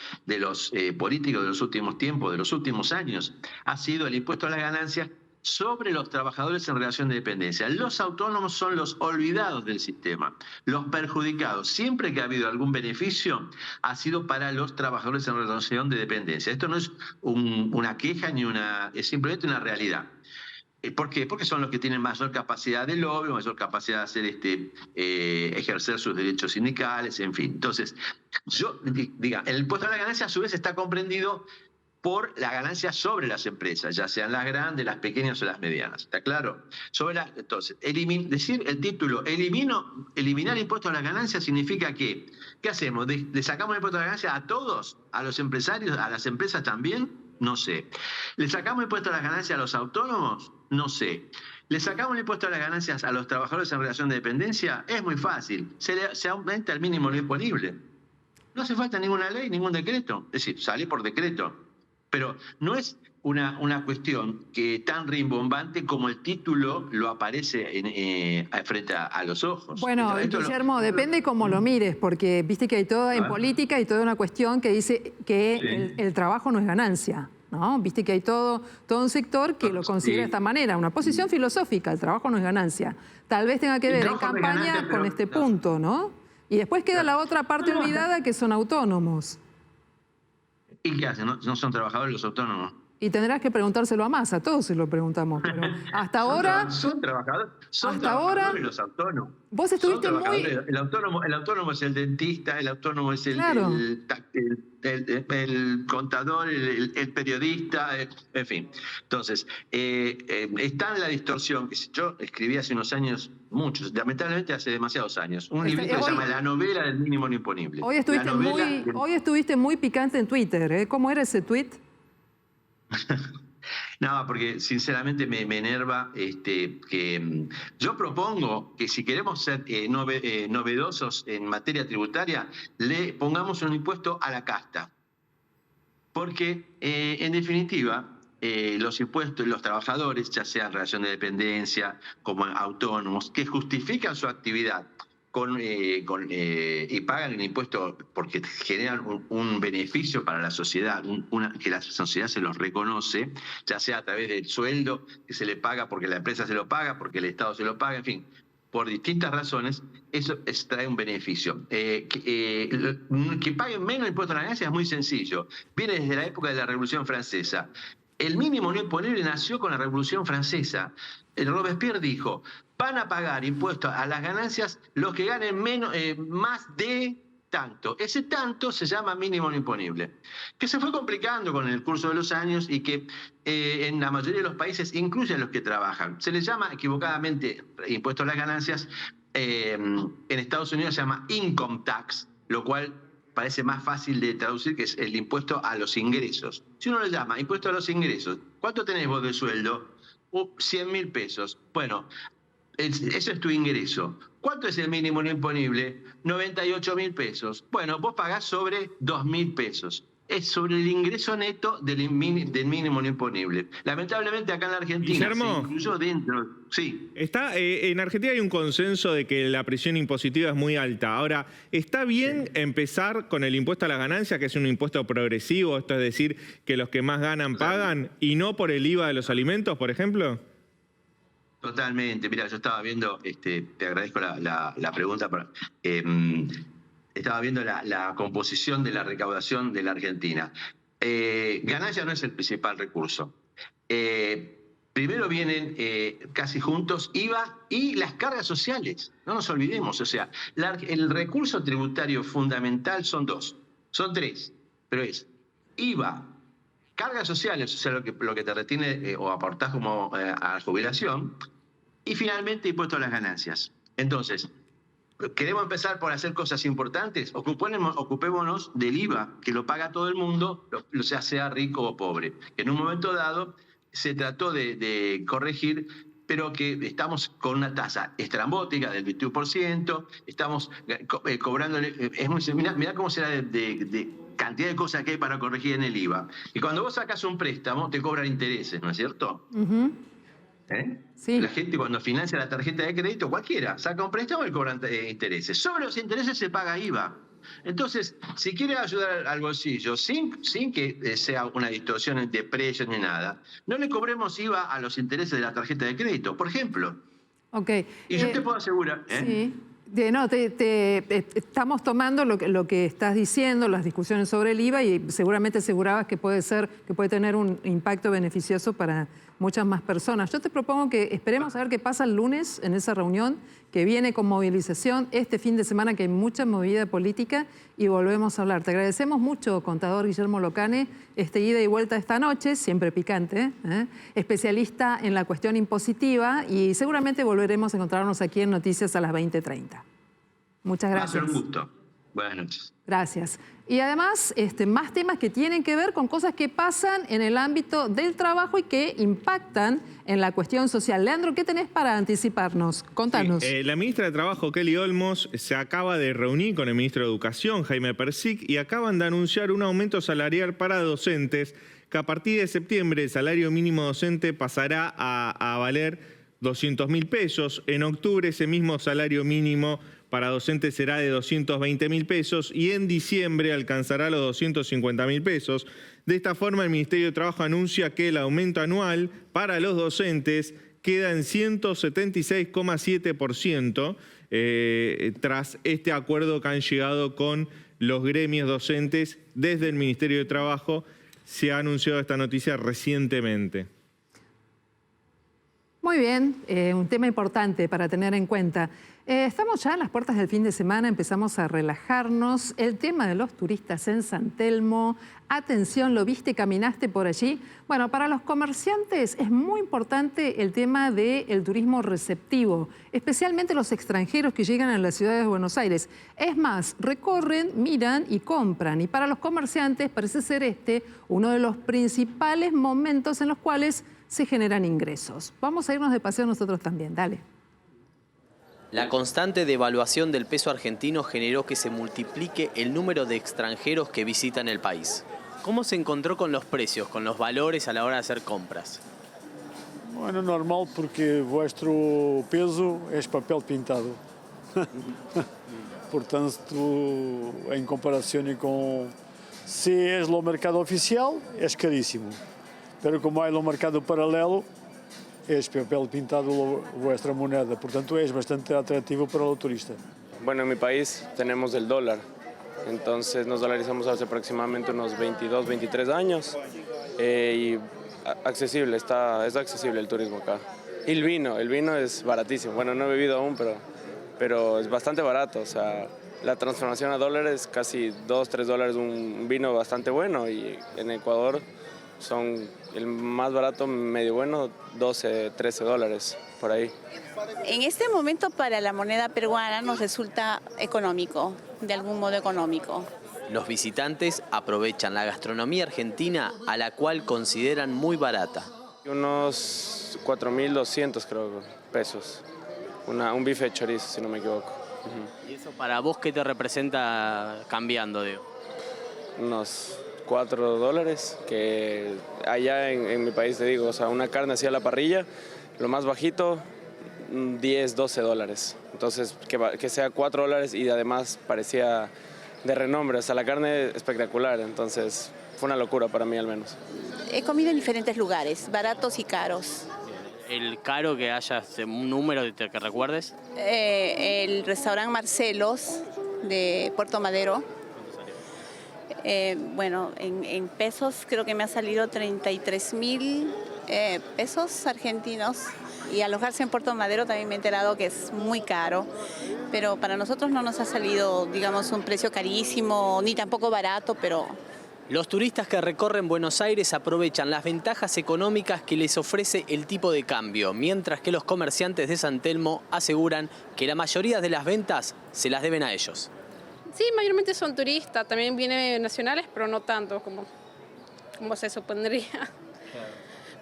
políticos de los últimos tiempos, de los últimos años, ha sido el impuesto a las ganancias sobre los trabajadores en relación de dependencia. Los autónomos son los olvidados del sistema, los perjudicados. Siempre que ha habido algún beneficio, ha sido para los trabajadores en relación de dependencia. Esto no es una queja es simplemente una realidad. ¿Por qué? Porque son los que tienen mayor capacidad de lobby, mayor capacidad de hacer ejercer sus derechos sindicales, en fin. Entonces, el impuesto a la ganancia a su vez está comprendido por la ganancia sobre las empresas, ya sean las grandes, las pequeñas o las medianas. ¿Está claro? Entonces, decir el título, eliminar el impuesto a las ganancias significa que, ¿qué hacemos? ¿Le sacamos el impuesto a las ganancias a todos? ¿A los empresarios? ¿A las empresas también? No sé. ¿Le sacamos el impuesto a las ganancias a los autónomos? No sé. ¿Le sacamos el impuesto a las ganancias a los trabajadores en relación de dependencia? Es muy fácil. Se aumenta el mínimo disponible. No hace falta ninguna ley, ningún decreto. Es decir, sale por decreto. Pero no es una cuestión que tan rimbombante como el título lo aparece frente a los ojos. Bueno, Guillermo, depende cómo lo mires, porque viste que hay toda en política y toda una cuestión que dice que el trabajo no es ganancia, ¿no? Viste que hay todo un sector que lo considera de esta manera, una posición filosófica, el trabajo no es ganancia. Tal vez tenga que ver en campaña con este punto, ¿no? Y después queda la otra parte olvidada que son autónomos. ¿Y qué hacen? ¿No son trabajadores los autónomos? Y tendrás que preguntárselo a Massa, a todos se lo preguntamos. Pero hasta ahora... Son trabajadores los autónomos. Vos estuviste muy... El autónomo es el dentista, el autónomo es el contador, el periodista, en fin. Entonces, está en la distorsión, que yo escribí hace unos años, muchos, lamentablemente hace demasiados años, un libro que se llama La novela del mínimo no imponible. Hoy estuviste muy picante en Twitter, ¿eh? ¿Cómo era ese tweet? No, porque sinceramente me enerva que yo propongo que si queremos ser novedosos en materia tributaria, le pongamos un impuesto a la casta. Porque, en definitiva, los impuestos, los trabajadores, ya sea en relación de dependencia, como autónomos, que justifican su actividad y pagan el impuesto porque generan un beneficio para la sociedad, que la sociedad se los reconoce, ya sea a través del sueldo que se le paga porque la empresa se lo paga, porque el Estado se lo paga, en fin, por distintas razones, eso trae un beneficio. Que paguen menos impuestos a la ganancia es muy sencillo. Viene desde la época de la Revolución Francesa. El mínimo no imponible nació con la Revolución Francesa. Robespierre dijo: van a pagar impuestos a las ganancias los que ganen más de tanto. Ese tanto se llama mínimo no imponible, que se fue complicando con el curso de los años y que en la mayoría de los países incluye a los que trabajan. Se les llama equivocadamente impuesto a las ganancias. En Estados Unidos se llama income tax, lo cual parece más fácil de traducir, que es el impuesto a los ingresos. Si uno le llama impuesto a los ingresos, ¿cuánto tenés vos de sueldo? 100.000 pesos. Bueno, eso es tu ingreso. ¿Cuánto es el mínimo no imponible? 98.000 pesos. Bueno, vos pagás sobre 2.000 pesos. Es sobre el ingreso neto del mínimo no imponible. Lamentablemente acá en la Argentina Guillermo, se incluyó dentro. Sí. En Argentina hay un consenso de que la presión impositiva es muy alta. Ahora, ¿está bien empezar con el impuesto a las ganancias, que es un impuesto progresivo, esto es decir, que los que más ganan pagan, y no por el IVA de los alimentos, por ejemplo? Totalmente. Mira, yo estaba viendo, te agradezco la pregunta, estaba viendo la composición de la recaudación de la Argentina. Ganancia no es el principal recurso. Primero vienen casi juntos IVA y las cargas sociales. No nos olvidemos, o sea, el recurso tributario fundamental son tres, pero es IVA, cargas sociales, o sea, lo que te retiene o aportás como a la jubilación, y finalmente impuesto a las ganancias. Entonces, ¿queremos empezar por hacer cosas importantes? Ocupémonos del IVA, que lo paga todo el mundo, sea rico o pobre. En un momento dado se trató de corregir, pero que estamos con una tasa estrambótica del 21%, estamos cobrándole... Mirá cómo será de cantidad de cosas que hay para corregir en el IVA. Y cuando vos sacas un préstamo, te cobran intereses, ¿no es cierto? Sí. La gente cuando financia la tarjeta de crédito, cualquiera, saca un préstamo y cobran intereses. Sobre los intereses se paga IVA. Entonces, si quiere ayudar al bolsillo, sin que sea una distorsión de precios ni nada, no le cobremos IVA a los intereses de la tarjeta de crédito, por ejemplo. Okay. Y yo te puedo asegurar... Sí. Estamos tomando lo que estás diciendo, las discusiones sobre el IVA, y seguramente asegurabas que puede tener un impacto beneficioso para muchas más personas. Yo te propongo que esperemos a ver qué pasa el lunes en esa reunión que viene con movilización este fin de semana, que hay mucha movida política, y volvemos a hablar. Te agradecemos mucho, contador Guillermo Locane, ida y vuelta esta noche, siempre picante, especialista en la cuestión impositiva, y seguramente volveremos a encontrarnos aquí en Noticias a las 20:30. Muchas gracias. Va a ser un gusto. Buenas noches. Gracias. Y además, más temas que tienen que ver con cosas que pasan en el ámbito del trabajo y que impactan en la cuestión social. Leandro, ¿qué tenés para anticiparnos? Contanos. Sí, la ministra de Trabajo, Kelly Olmos, se acaba de reunir con el ministro de Educación, Jaime Persic, y acaban de anunciar un aumento salarial para docentes, que a partir de septiembre el salario mínimo docente pasará a valer 200.000 pesos. En octubre ese mismo salario mínimo para docentes será de 220.000 pesos y en diciembre alcanzará los 250.000 pesos. De esta forma, el Ministerio de Trabajo anuncia que el aumento anual para los docentes queda en 176,7% tras este acuerdo que han llegado con los gremios docentes. Desde el Ministerio de Trabajo se ha anunciado esta noticia recientemente. Muy bien, un tema importante para tener en cuenta. Estamos ya en las puertas del fin de semana, empezamos a relajarnos. El tema de los turistas en San Telmo. Atención, ¿lo viste? ¿Caminaste por allí? Bueno, para los comerciantes es muy importante el tema del turismo receptivo, especialmente los extranjeros que llegan a la ciudad de Buenos Aires. Es más, recorren, miran y compran. Y para los comerciantes parece ser uno de los principales momentos en los cuales se generan ingresos. Vamos a irnos de paseo nosotros también, dale. La constante devaluación del peso argentino generó que se multiplique el número de extranjeros que visitan el país. ¿Cómo se encontró con los precios, con los valores a la hora de hacer compras? Bueno, normal, porque vuestro peso es papel pintado. Portanto, en comparación con si es lo mercado oficial, es carísimo. Pero como hay lo mercado paralelo, es papel pintado vuestra moneda, portanto es bastante atractivo para el turista. Bueno, en mi país tenemos el dólar, entonces nos dolarizamos hace aproximadamente unos 22, 23 años y accesible, es accesible el turismo acá. Y el vino es baratísimo, bueno, no he bebido aún, pero es bastante barato, o sea, la transformación a dólares, casi 2, 3 dólares un vino bastante bueno, y en Ecuador son el más barato, medio bueno, 12, 13 dólares por ahí. En este momento para la moneda peruana nos resulta económico, de algún modo económico. Los visitantes aprovechan la gastronomía argentina, a la cual consideran muy barata. Unos 4.200 creo pesos, un bife de chorizo si no me equivoco. ¿Y eso para vos qué te representa cambiando, digo? Unos 4 dólares, que allá en mi país te digo, o sea, una carne así a la parrilla, lo más bajito, 10, 12 dólares. Entonces, que sea 4 dólares y además parecía de renombre, o sea, la carne espectacular, entonces fue una locura para mí al menos. He comido en diferentes lugares, baratos y caros. ¿El caro que haya un número que recuerdes? El restaurante Marcelos de Puerto Madero. Bueno, en pesos creo que me ha salido 33.000 pesos argentinos. Y alojarse en Puerto Madero también me he enterado que es muy caro. Pero para nosotros no nos ha salido, digamos, un precio carísimo, ni tampoco barato, pero... Los turistas que recorren Buenos Aires aprovechan las ventajas económicas que les ofrece el tipo de cambio, mientras que los comerciantes de San Telmo aseguran que la mayoría de las ventas se las deben a ellos. Sí, mayormente son turistas, también vienen nacionales, pero no tanto como se supondría. Claro.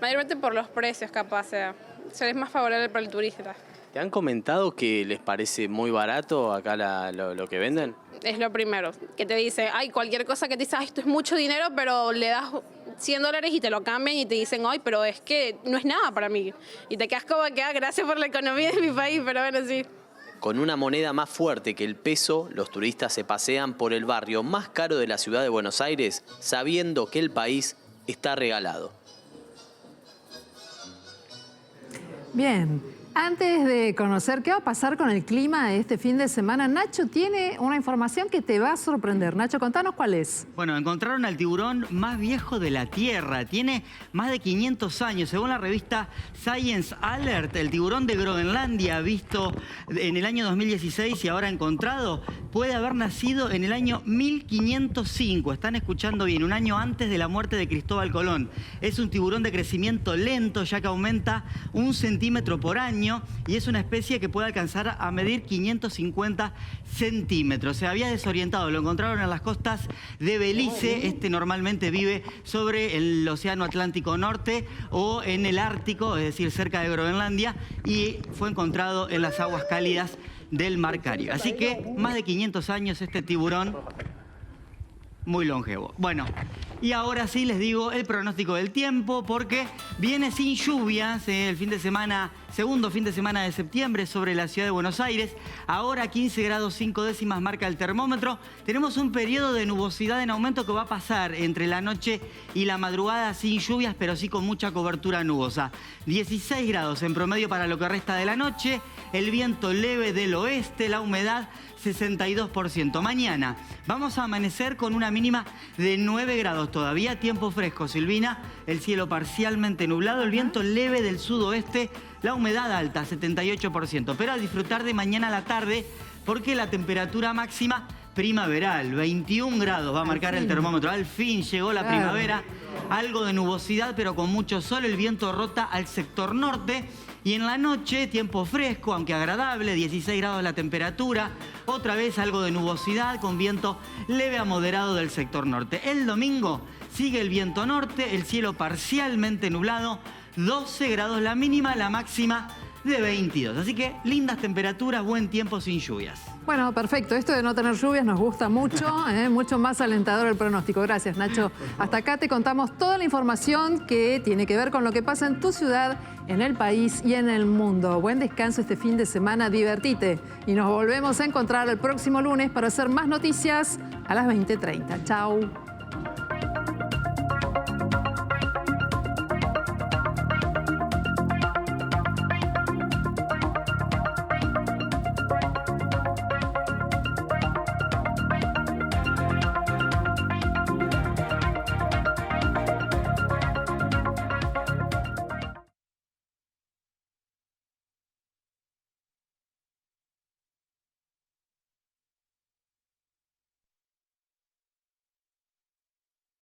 Mayormente por los precios, capaz, se es más favorable para el turista. ¿Te han comentado que les parece muy barato acá lo que venden? Es lo primero, que te dice, ay, cualquier cosa que te dice, ay, esto es mucho dinero, pero le das 100 dólares y te lo cambian y te dicen, ay, pero es que no es nada para mí. Y te quedas como que, gracias por la economía de mi país, pero bueno, sí. Con una moneda más fuerte que el peso, los turistas se pasean por el barrio más caro de la ciudad de Buenos Aires, sabiendo que el país está regalado. Bien. Antes de conocer qué va a pasar con el clima este fin de semana, Nacho tiene una información que te va a sorprender. Nacho, contanos cuál es. Bueno, encontraron al tiburón más viejo de la Tierra. Tiene más de 500 años. Según la revista Science Alert, el tiburón de Groenlandia, visto en el año 2016 y ahora encontrado, puede haber nacido en el año 1505. Están escuchando bien, un año antes de la muerte de Cristóbal Colón. Es un tiburón de crecimiento lento, ya que aumenta 1 centímetro por año. Y es una especie que puede alcanzar a medir 550 centímetros. Se había desorientado, lo encontraron en las costas de Belice. Este normalmente vive sobre el Océano Atlántico Norte o en el Ártico, es decir, cerca de Groenlandia, y fue encontrado en las aguas cálidas del Mar Caribe. Así que más de 500 años este tiburón, muy longevo. Bueno, y ahora sí les digo el pronóstico del tiempo, porque viene sin lluvias el fin de semana, segundo fin de semana de septiembre sobre la ciudad de Buenos Aires. Ahora 15 grados 5 décimas marca el termómetro. Tenemos un periodo de nubosidad en aumento que va a pasar entre la noche y la madrugada sin lluvias, pero sí con mucha cobertura nubosa. 16 grados en promedio para lo que resta de la noche. El viento leve del oeste, la humedad 62%. Mañana vamos a amanecer con una mínima de 9 grados todavía, tiempo fresco, Silvina, el cielo parcialmente nublado, el viento leve del sudoeste, la humedad alta, 78%. Pero a disfrutar de mañana a la tarde, porque la temperatura máxima primaveral, 21 grados va a marcar el termómetro. Al fin llegó la primavera, algo de nubosidad, pero con mucho sol, el viento rota al sector norte. Y en la noche, tiempo fresco, aunque agradable, 16 grados la temperatura. Otra vez algo de nubosidad con viento leve a moderado del sector norte. El domingo sigue el viento norte, el cielo parcialmente nublado, 12 grados la mínima, la máxima de 22. Así que lindas temperaturas, buen tiempo sin lluvias. Bueno, perfecto. Esto de no tener lluvias nos gusta mucho, mucho más alentador el pronóstico. Gracias, Nacho. Hasta acá te contamos toda la información que tiene que ver con lo que pasa en tu ciudad, en el país y en el mundo. Buen descanso este fin de semana, divertite. Y nos volvemos a encontrar el próximo lunes para hacer más noticias a las 20:30. Chau.